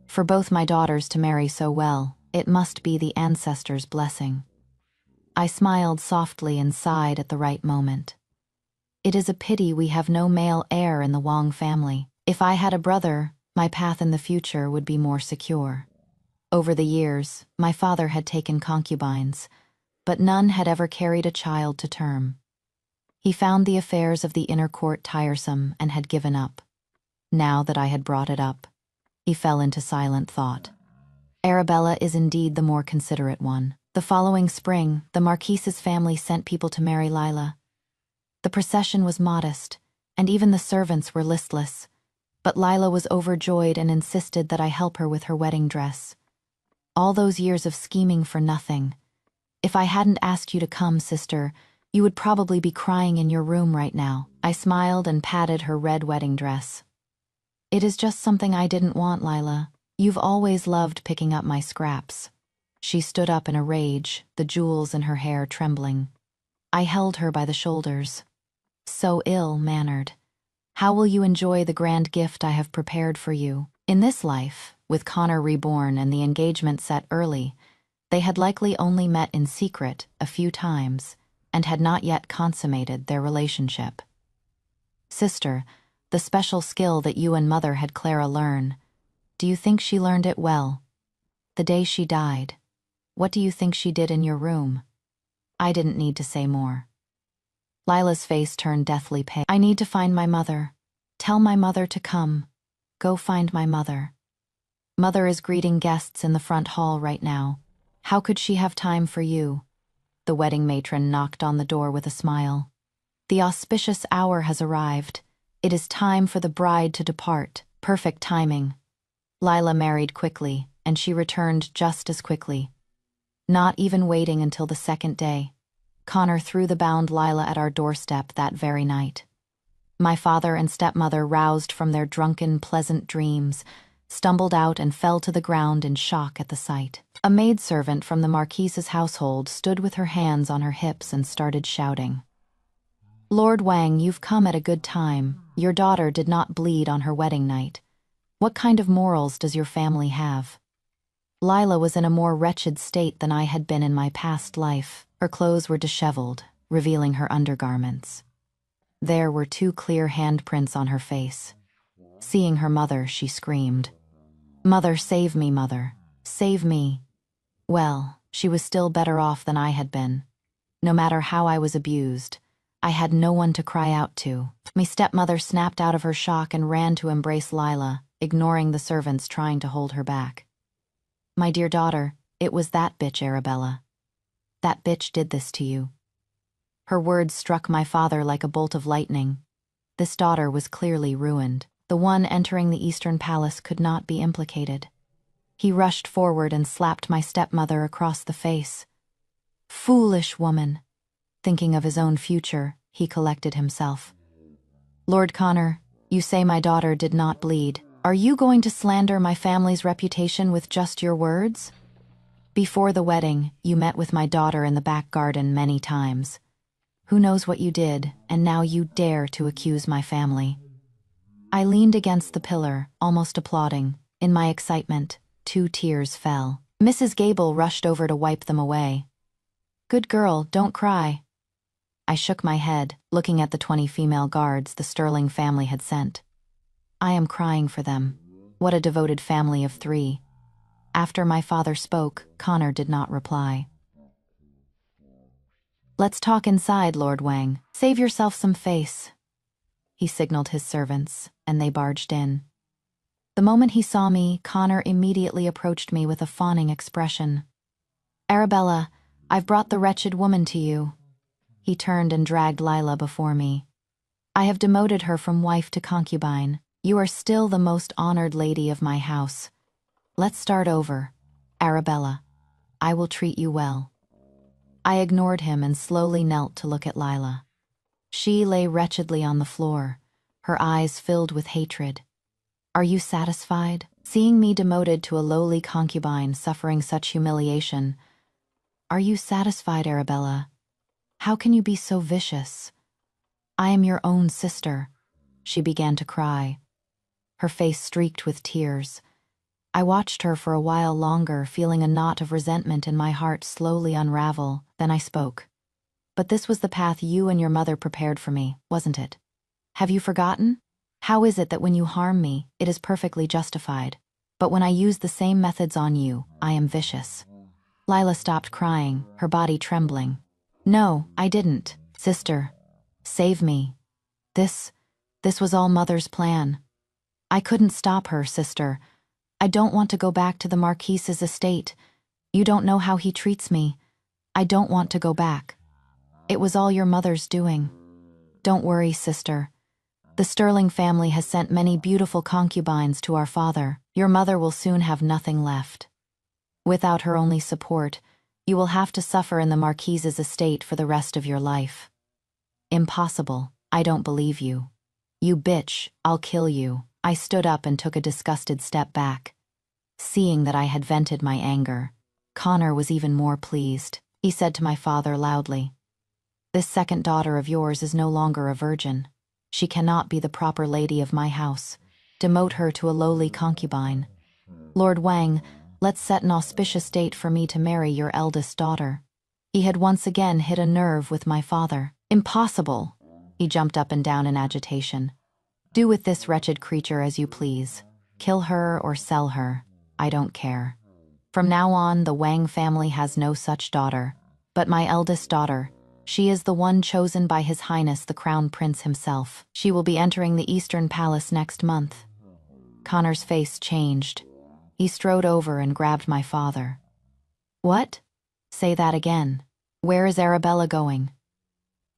For both my daughters to marry so well, it must be the ancestors' blessing. I smiled softly and sighed at the right moment. It is a pity we have no male heir in the Wang family. If I had a brother, my path in the future would be more secure. Over the years, my father had taken concubines, but none had ever carried a child to term. He found the affairs of the inner court tiresome and had given up. Now that I had brought it up, he fell into silent thought. Arabella is indeed the more considerate one. The following spring, the Marquise's family sent people to marry Lila. The procession was modest, and even the servants were listless, but Lila was overjoyed and insisted that I help her with her wedding dress. All those years of scheming for nothing. If I hadn't asked you to come, sister, you would probably be crying in your room right now. I smiled and patted her red wedding dress. It is just something I didn't want, Lila. You've always loved picking up my scraps. She stood up in a rage, the jewels in her hair trembling. I held her by the shoulders. So ill-mannered. How will you enjoy the grand gift I have prepared for you? In this life, with Connor reborn and the engagement set early, they had likely only met in secret a few times and had not yet consummated their relationship. Sister, the special skill that you and Mother had Clara learn, do you think she learned it well? The day she died, what do you think she did in your room? I didn't need to say more. Lila's face turned deathly pale. I need to find my mother. Tell my mother to come. Go find my mother. Mother is greeting guests in the front hall right now. How could she have time for you? The wedding matron knocked on the door with a smile. The auspicious hour has arrived. It is time for the bride to depart. Perfect timing. Lila married quickly, and she returned just as quickly. Not even waiting until the second day. Connor threw the bound Lila at our doorstep that very night. My father and stepmother, roused from their drunken, pleasant dreams, stumbled out and fell to the ground in shock at the sight. A maidservant from the Marquise's household stood with her hands on her hips and started shouting. Lord Wang, you've come at a good time. Your daughter did not bleed on her wedding night. What kind of morals does your family have? Lila was in a more wretched state than I had been in my past life. Her clothes were disheveled, revealing her undergarments. There were 2 clear handprints on her face. Seeing her mother, she screamed, "Mother, save me, mother. Save me." Well, she was still better off than I had been. No matter how I was abused, I had no one to cry out to. My stepmother snapped out of her shock and ran to embrace Lila, ignoring the servants trying to hold her back. My dear daughter, it was that bitch Arabella. That bitch did this to you. Her words struck my father like a bolt of lightning. This daughter was clearly ruined. The one entering the Eastern Palace could not be implicated. He rushed forward and slapped my stepmother across the face. Foolish woman. Thinking of his own future, he collected himself. Lord Connor, you say my daughter did not bleed. Are you going to slander my family's reputation with just your words? Before the wedding, you met with my daughter in the back garden many times. Who knows what you did, and now you dare to accuse my family. I leaned against the pillar, almost applauding. In my excitement, 2 tears fell. Mrs. Gable rushed over to wipe them away. Good girl, don't cry. I shook my head, looking at the 20 female guards the Sterling family had sent. I am crying for them. What a devoted family of 3. After my father spoke, Connor did not reply. Let's talk inside, Lord Wang. Save yourself some face. He signaled his servants, and they barged in. The moment he saw me, Connor immediately approached me with a fawning expression. Arabella, I've brought the wretched woman to you. He turned and dragged Lila before me. I have demoted her from wife to concubine. You are still the most honored lady of my house. Let's start over. Arabella, I will treat you well. I ignored him and slowly knelt to look at Lila. She lay wretchedly on the floor, her eyes filled with hatred. Are you satisfied? Seeing me demoted to a lowly concubine suffering such humiliation. Are you satisfied, Arabella? How can you be so vicious? I am your own sister." She began to cry, her face streaked with tears. I watched her for a while longer, feeling a knot of resentment in my heart slowly unravel. Then I spoke. "But this was the path you and your mother prepared for me, wasn't it? Have you forgotten? How is it that when you harm me, it is perfectly justified, but when I use the same methods on you, I am vicious?" Lila stopped crying, her body trembling. "No, I didn't. Sister, save me. This was all Mother's plan. I couldn't stop her, sister. I don't want to go back to the Marquise's estate. You don't know how he treats me. I don't want to go back. It was all your mother's doing. Don't worry, sister. The Sterling family has sent many beautiful concubines to our father. Your mother will soon have nothing left. Without her only support, you will have to suffer in the Marquise's estate for the rest of your life." "Impossible. I don't believe you. You bitch, I'll kill you." I stood up and took a disgusted step back. Seeing that I had vented my anger, Connor was even more pleased. He said to my father loudly, "This second daughter of yours is no longer a virgin. She cannot be the proper lady of my house. Demote her to a lowly concubine. Lord Wang, let's set an auspicious date for me to marry your eldest daughter." He had once again hit a nerve with my father. "Impossible!" He jumped up and down in agitation. "Do with this wretched creature as you please. Kill her or sell her. I don't care. From now on, the Wang family has no such daughter. But my eldest daughter, she is the one chosen by His Highness the Crown Prince himself. She will be entering the Eastern Palace next month." Connor's face changed. He strode over and grabbed my father. "What? Say that again. Where is Arabella going?"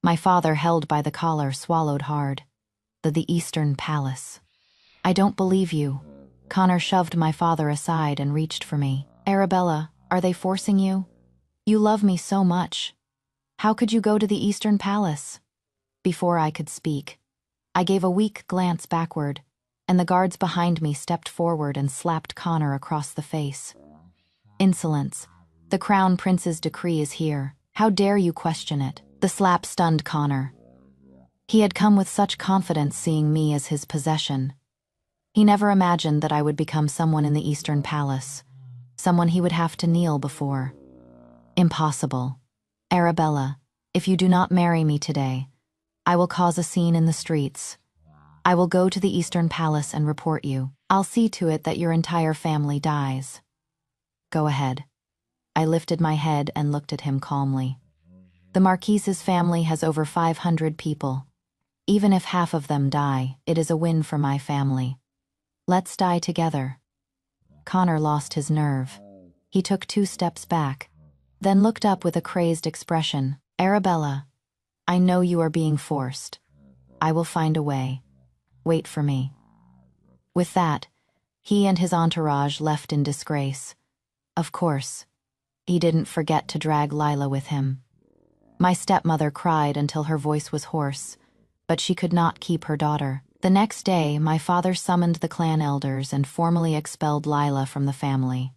My father, held by the collar, swallowed hard. The Eastern Palace. "I don't believe you." Connor shoved my father aside and reached for me. "Arabella, are they forcing you? You love me so much. How could you go to the Eastern Palace?" Before I could speak, I gave a weak glance backward, and the guards behind me stepped forward and slapped Connor across the face. "Insolence. The Crown Prince's decree is here. How dare you question it?" The slap stunned Connor. He had come with such confidence, seeing me as his possession. He never imagined that I would become someone in the Eastern Palace, someone he would have to kneel before. "Impossible. Arabella, if you do not marry me today, I will cause a scene in the streets. I will go to the Eastern Palace and report you. I'll see to it that your entire family dies." "Go ahead." I lifted my head and looked at him calmly. "The Marquise's family has over 500 people. Even if half of them die, it is a win for my family. Let's die together." Connor lost his nerve. He took 2 steps back, then looked up with a crazed expression. "Arabella, I know you are being forced. I will find a way. Wait for me." With that, he and his entourage left in disgrace. Of course, he didn't forget to drag Lila with him. My stepmother cried until her voice was hoarse, but she could not keep her daughter. The next day, my father summoned the clan elders and formally expelled Lila from the family.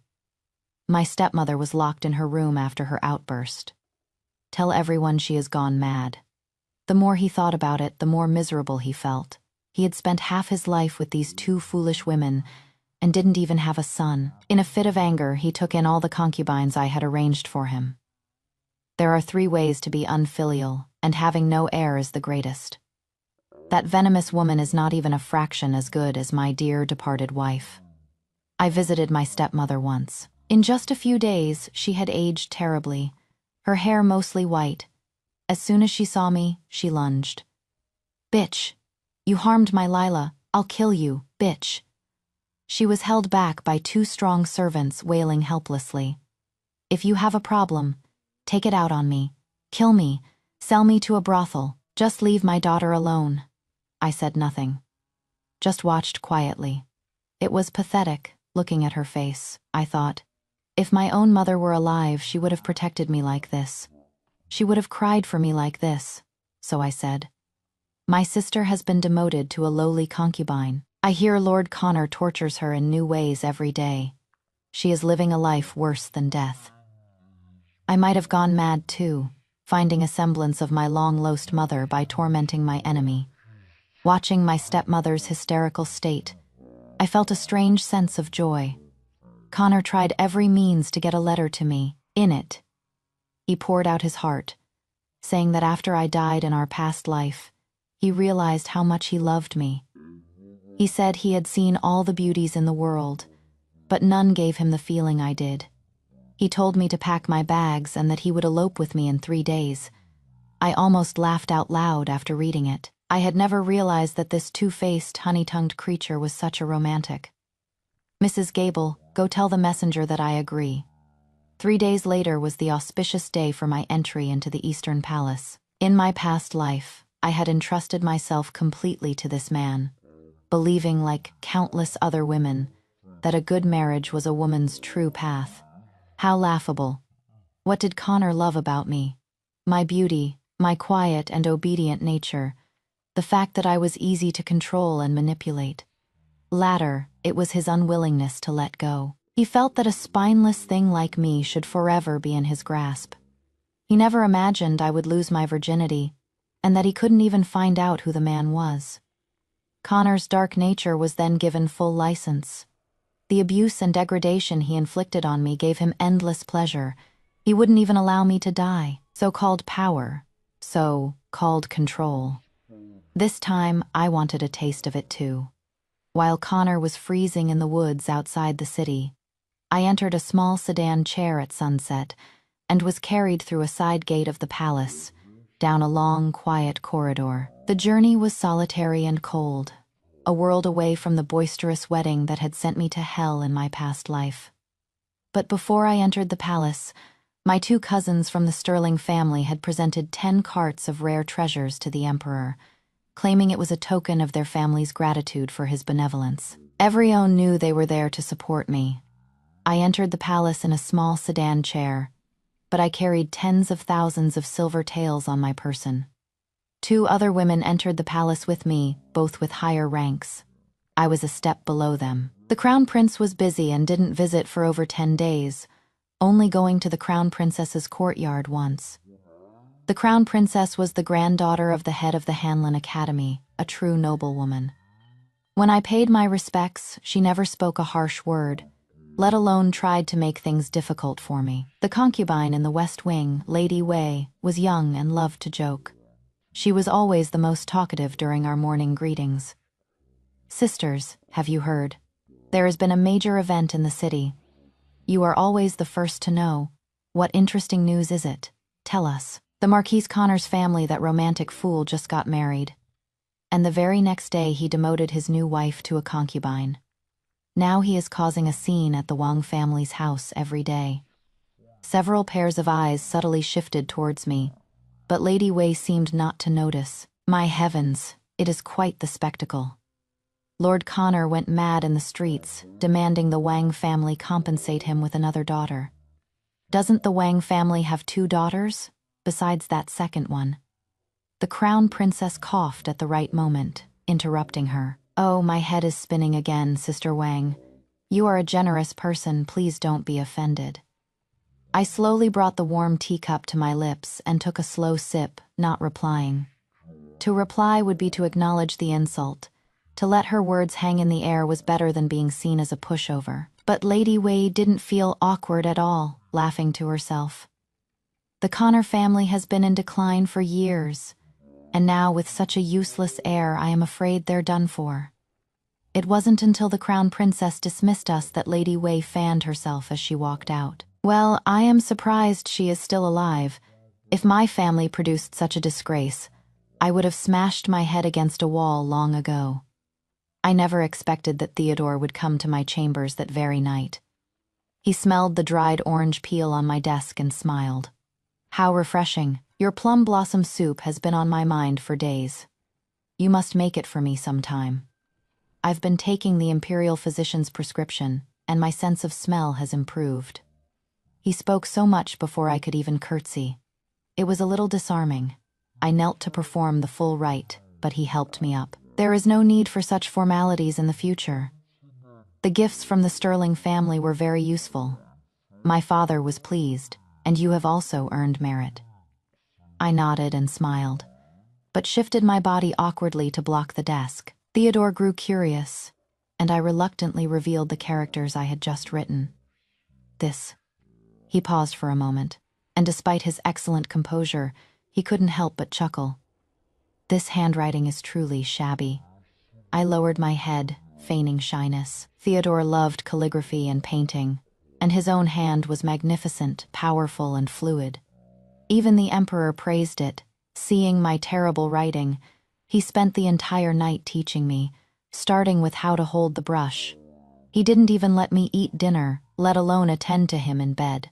My stepmother was locked in her room after her outburst. "Tell everyone she has gone mad." The more he thought about it, the more miserable he felt. He had spent half his life with these 2 foolish women and didn't even have a son. In a fit of anger, he took in all the concubines I had arranged for him. There are 3 ways to be unfilial, and having no heir is the greatest. That venomous woman is not even a fraction as good as my dear departed wife. I visited my stepmother once. In just a few days, she had aged terribly, her hair mostly white. As soon as she saw me, she lunged. "Bitch, you harmed my Lila. I'll kill you, bitch." She was held back by 2 strong servants, wailing helplessly. "If you have a problem, take it out on me. Kill me, sell me to a brothel. Just leave my daughter alone." I said nothing, just watched quietly. It was pathetic, looking at her face, I thought. If my own mother were alive, she would have protected me like this. She would have cried for me like this. So I said, "My sister has been demoted to a lowly concubine. I hear Lord Connor tortures her in new ways every day. She is living a life worse than death." I might have gone mad too, finding a semblance of my long-lost mother by tormenting my enemy. Watching my stepmother's hysterical state, I felt a strange sense of joy. Connor tried every means to get a letter to me. In it, he poured out his heart, saying that after I died in our past life, he realized how much he loved me. He said he had seen all the beauties in the world, but none gave him the feeling I did. He told me to pack my bags and that he would elope with me in 3 days. I almost laughed out loud after reading it. I had never realized that this two-faced, honey-tongued creature was such a romantic. Mrs. Gable, go tell the messenger that I agree. 3 days later was the auspicious day for my entry into the Eastern Palace. In my past life, I had entrusted myself completely to this man, believing, like countless other women, that a good marriage was a woman's true path. How laughable. What did Connor love about me? My beauty, my quiet and obedient nature, the fact that I was easy to control and manipulate. Latter, it was his unwillingness to let go. He felt that a spineless thing like me should forever be in his grasp. He never imagined I would lose my virginity, and that he couldn't even find out who the man was. Connor's dark nature was then given full license. The abuse and degradation he inflicted on me gave him endless pleasure. He wouldn't even allow me to die. So-called power, so-called control. This time, I wanted a taste of it too. While Connor was freezing in the woods outside the city, I entered a small sedan chair at sunset and was carried through a side gate of the palace, down a long, quiet corridor. The journey was solitary and cold, a world away from the boisterous wedding that had sent me to hell in my past life. But before I entered the palace, my 2 cousins from the Sterling family had presented 10 carts of rare treasures to the emperor, claiming it was a token of their family's gratitude for his benevolence. Everyone knew they were there to support me. I entered the palace in a small sedan chair, but I carried tens of thousands of silver taels on my person. 2 other women entered the palace with me, both with higher ranks. I was a step below them. The crown prince was busy and didn't visit for over 10 days, only going to the crown princess's courtyard once. The crown princess was the granddaughter of the head of the Hanlon Academy, a true noblewoman. When I paid my respects, she never spoke a harsh word, let alone tried to make things difficult for me. The concubine in the West Wing, Lady Wei, was young and loved to joke. She was always the most talkative during our morning greetings. "Sisters, have you heard? There has been a major event in the city. You are always the first to know. What interesting news is it? Tell us." The Marquis Connor's family, that romantic fool, just got married. And the very next day he demoted his new wife to a concubine. Now he is causing a scene at the Wang family's house every day. Several pairs of eyes subtly shifted towards me, but Lady Wei seemed not to notice. My heavens, it is quite the spectacle. Lord Connor went mad in the streets, demanding the Wang family compensate him with another daughter. Doesn't the Wang family have 2 daughters, besides that second one? The crown princess coughed at the right moment, interrupting her. "Oh, my head is spinning again, Sister Wang. You are a generous person, please don't be offended." I slowly brought the warm teacup to my lips and took a slow sip, not replying. To reply would be to acknowledge the insult. To let her words hang in the air was better than being seen as a pushover. But Lady Wei didn't feel awkward at all, laughing to herself. The Connor family has been in decline for years, and now with such a useless heir I am afraid they're done for. It wasn't until the crown princess dismissed us that Lady Wei fanned herself as she walked out. Well, I am surprised she is still alive. If my family produced such a disgrace, I would have smashed my head against a wall long ago. I never expected that Theodore would come to my chambers that very night. He smelled the dried orange peel on my desk and smiled. "How refreshing. Your plum blossom soup has been on my mind for days. You must make it for me sometime. I've been taking the imperial physician's prescription, and my sense of smell has improved." He spoke so much before I could even curtsy. It was a little disarming. I knelt to perform the full rite, but he helped me up. "There is no need for such formalities in the future. The gifts from the Sterling family were very useful. My father was pleased, and you have also earned merit." I nodded and smiled, but shifted my body awkwardly to block the desk. Theodore grew curious, and I reluctantly revealed the characters I had just written. This. He paused for a moment, and despite his excellent composure, he couldn't help but chuckle. This handwriting is truly shabby. I lowered my head, feigning shyness. Theodore loved calligraphy and painting, and his own hand was magnificent, powerful, and fluid. Even the emperor praised it. Seeing my terrible writing, he spent the entire night teaching me, starting with how to hold the brush. He didn't even let me eat dinner, let alone attend to him in bed.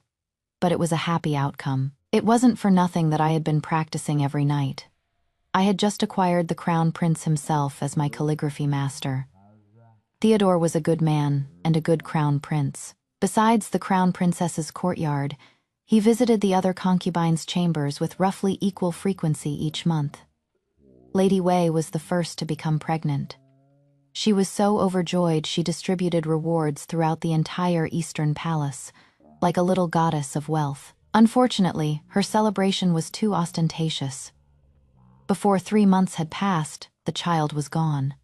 But it was a happy outcome. It wasn't for nothing that I had been practicing every night. I had just acquired the crown prince himself as my calligraphy master. Theodore was a good man and a good crown prince. Besides the crown princess's courtyard, he visited the other concubines' chambers with roughly equal frequency each month. Lady Wei was the first to become pregnant. She was so overjoyed she distributed rewards throughout the entire Eastern Palace, like a little goddess of wealth. Unfortunately, her celebration was too ostentatious. Before 3 months had passed, the child was gone.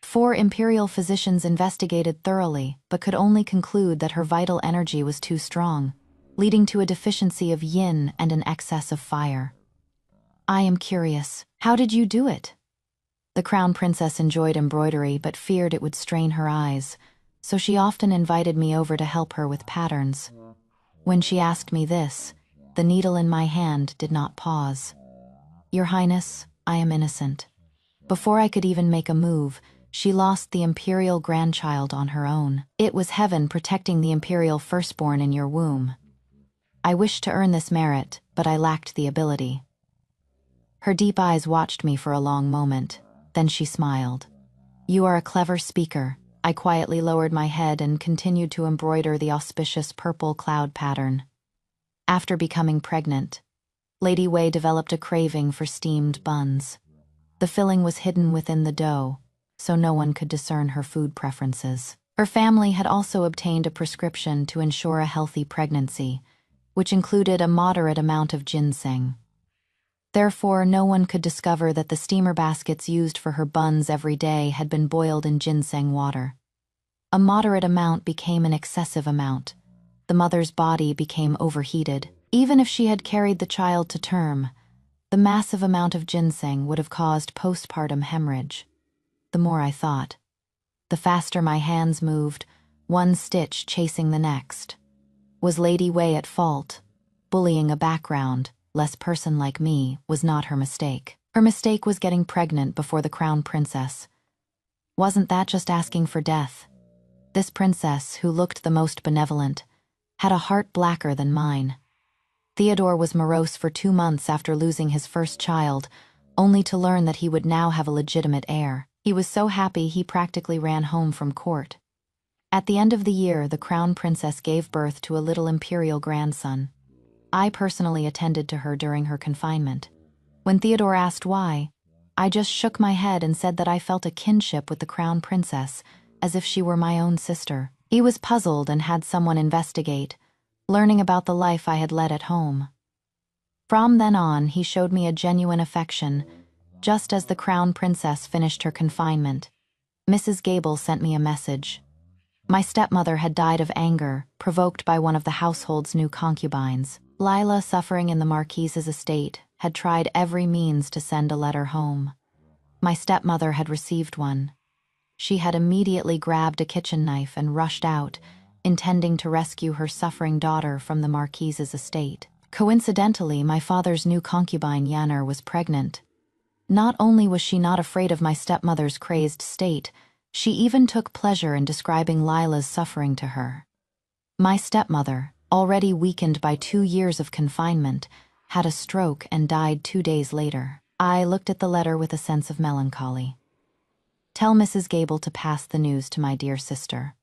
4 imperial physicians investigated thoroughly, but could only conclude that her vital energy was too strong, leading to a deficiency of yin and an excess of fire. I am curious, how did you do it? The crown princess enjoyed embroidery but feared it would strain her eyes, so she often invited me over to help her with patterns. When she asked me this, the needle in my hand did not pause. Your Highness, I am innocent. Before I could even make a move, she lost the imperial grandchild on her own. It was heaven protecting the imperial firstborn in your womb. I wished to earn this merit, but I lacked the ability. Her deep eyes watched me for a long moment, then she smiled. You are a clever speaker. I quietly lowered my head and continued to embroider the auspicious purple cloud pattern. After becoming pregnant, Lady Wei developed a craving for steamed buns. The filling was hidden within the dough, so no one could discern her food preferences. Her family had also obtained a prescription to ensure a healthy pregnancy, which included a moderate amount of ginseng. Therefore, no one could discover that the steamer baskets used for her buns every day had been boiled in ginseng water. A moderate amount became an excessive amount. The mother's body became overheated. Even if she had carried the child to term, the massive amount of ginseng would have caused postpartum hemorrhage. The more I thought, the faster my hands moved, one stitch chasing the next. Was Lady Wei at fault? Bullying a background, less person like me, was not her mistake. Her mistake was getting pregnant before the crown princess. Wasn't that just asking for death? This princess, who looked the most benevolent, had a heart blacker than mine. Theodore was morose for 2 months after losing his first child, only to learn that he would now have a legitimate heir. He was so happy he practically ran home from court. At the end of the year, the crown princess gave birth to a little imperial grandson. I personally attended to her during her confinement. When Theodore asked why, I just shook my head and said that I felt a kinship with the crown princess, as if she were my own sister. He was puzzled and had someone investigate, learning about the life I had led at home. From then on, he showed me a genuine affection. Just as the crown princess finished her confinement, Mrs. Gable sent me a message. My stepmother had died of anger, provoked by one of the household's new concubines. Lila, suffering in the Marquise's estate, had tried every means to send a letter home. My stepmother had received one. She had immediately grabbed a kitchen knife and rushed out, intending to rescue her suffering daughter from the Marquise's estate. Coincidentally, my father's new concubine, Yanner, was pregnant. Not only was she not afraid of my stepmother's crazed state, she even took pleasure in describing Lila's suffering to her. My stepmother, already weakened by 2 years of confinement, had a stroke and died 2 days later. I looked at the letter with a sense of melancholy. Tell Mrs. Gable to pass the news to my dear sister.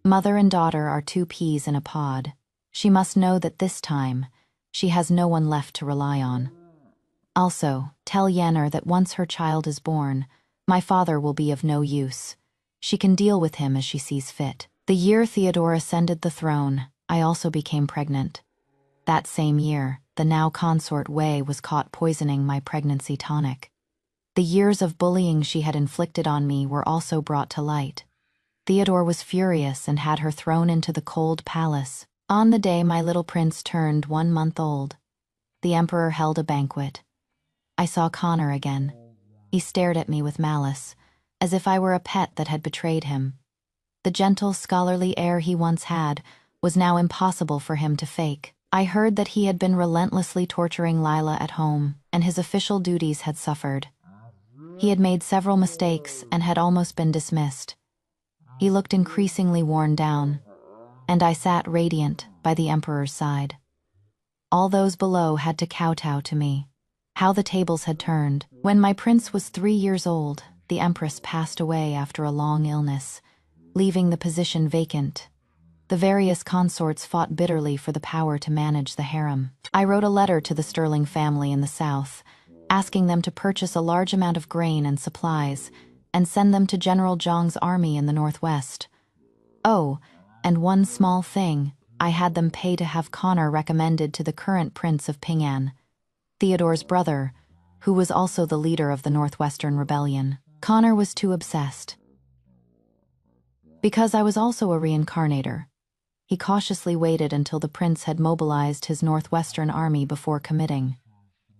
Mother and daughter are 2 peas in a pod. She must know that this time, she has no one left to rely on. Also, tell Yanner that once her child is born, my father will be of no use. She can deal with him as she sees fit. The year Theodore ascended the throne, I also became pregnant. That same year, the now consort Wei was caught poisoning my pregnancy tonic. The years of bullying she had inflicted on me were also brought to light. Theodore was furious and had her thrown into the cold palace. On the day my little prince turned 1 month old, the emperor held a banquet. I saw Connor again. He stared at me with malice, as if I were a pet that had betrayed him. The gentle, scholarly air he once had was now impossible for him to fake. I heard that he had been relentlessly torturing Lila at home, and his official duties had suffered. He had made several mistakes and had almost been dismissed. He looked increasingly worn down, and I sat radiant by the emperor's side. All those below had to kowtow to me. How the tables had turned. When my prince was 3 years old, the empress passed away after a long illness, leaving the position vacant. The various consorts fought bitterly for the power to manage the harem. I wrote a letter to the Sterling family in the south, asking them to purchase a large amount of grain and supplies and send them to General Zhang's army in the northwest. Oh, and one small thing, I had them pay to have Connor recommended to the current Prince of Ping'an, Theodore's brother, who was also the leader of the Northwestern Rebellion. Connor was too obsessed. Because I was also a reincarnator, he cautiously waited until the prince had mobilized his Northwestern army before committing.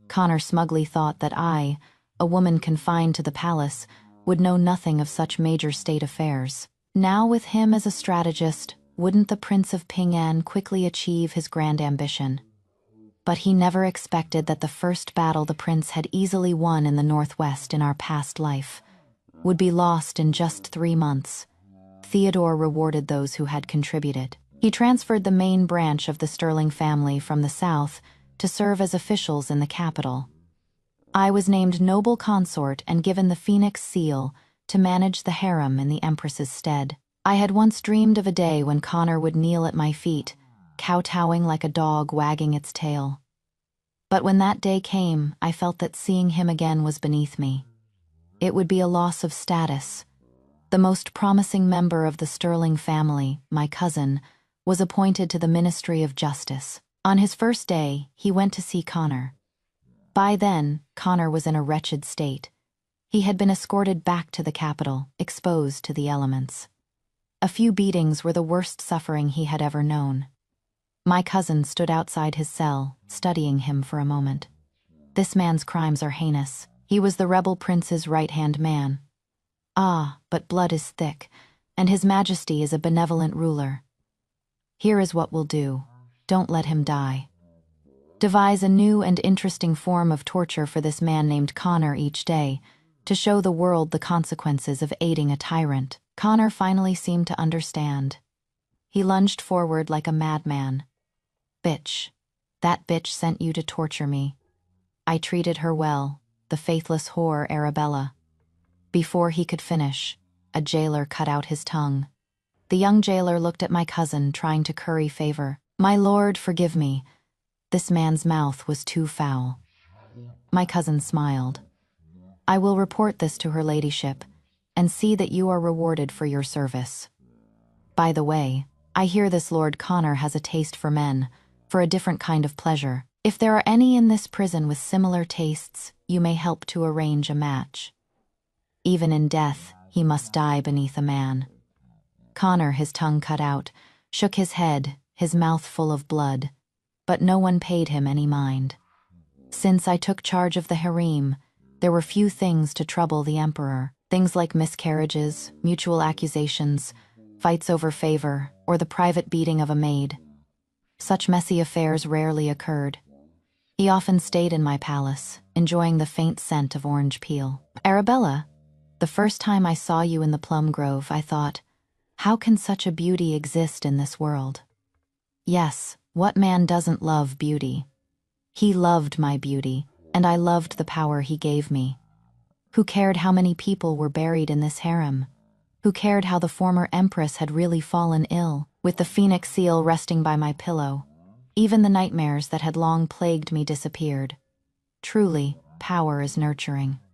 Connor smugly thought that I, a woman confined to the palace, would know nothing of such major state affairs. Now with him as a strategist, wouldn't the Prince of Ping'an quickly achieve his grand ambition? But he never expected that the first battle the prince had easily won in the Northwest in our past life would be lost in just 3 months. Theodore rewarded those who had contributed. He transferred the main branch of the Sterling family from the south to serve as officials in the capital. I was named noble consort and given the Phoenix seal to manage the harem in the empress's stead. I had once dreamed of a day when Connor would kneel at my feet, kowtowing like a dog wagging its tail. But when that day came, I felt that seeing him again was beneath me. It would be a loss of status. The most promising member of the Sterling family, my cousin, was appointed to the Ministry of Justice. On his first day, he went to see Connor. By then, Connor was in a wretched state. He had been escorted back to the capital, exposed to the elements. A few beatings were the worst suffering he had ever known. My cousin stood outside his cell, studying him for a moment. This man's crimes are heinous. He was the rebel prince's right-hand man. Ah, but blood is thick, and his majesty is a benevolent ruler. Here is what we'll do. Don't let him die. Devise a new and interesting form of torture for this man named Connor each day, to show the world the consequences of aiding a tyrant. Connor finally seemed to understand. He lunged forward like a madman. Bitch. That bitch sent you to torture me. I treated her well, the faithless whore Arabella. Before he could finish, a jailer cut out his tongue. The young jailer looked at my cousin, trying to curry favor. My lord, forgive me. This man's mouth was too foul. My cousin smiled. I will report this to her ladyship, and see that you are rewarded for your service. By the way, I hear this Lord Connor has a taste for men, for a different kind of pleasure. If there are any in this prison with similar tastes, you may help to arrange a match. Even in death, he must die beneath a man. Connor, his tongue cut out, shook his head, his mouth full of blood, but no one paid him any mind. Since I took charge of the harem, there were few things to trouble the emperor. Things like miscarriages, mutual accusations, fights over favor, or the private beating of a maid. Such messy affairs rarely occurred. He often stayed in my palace, enjoying the faint scent of orange peel. Arabella, the first time I saw you in the plum grove, I thought, how can such a beauty exist in this world? Yes, what man doesn't love beauty? He loved my beauty, and I loved the power he gave me. Who cared how many people were buried in this harem? Who cared how the former empress had really fallen ill, with the phoenix seal resting by my pillow? Even the nightmares that had long plagued me disappeared. Truly, power is nurturing.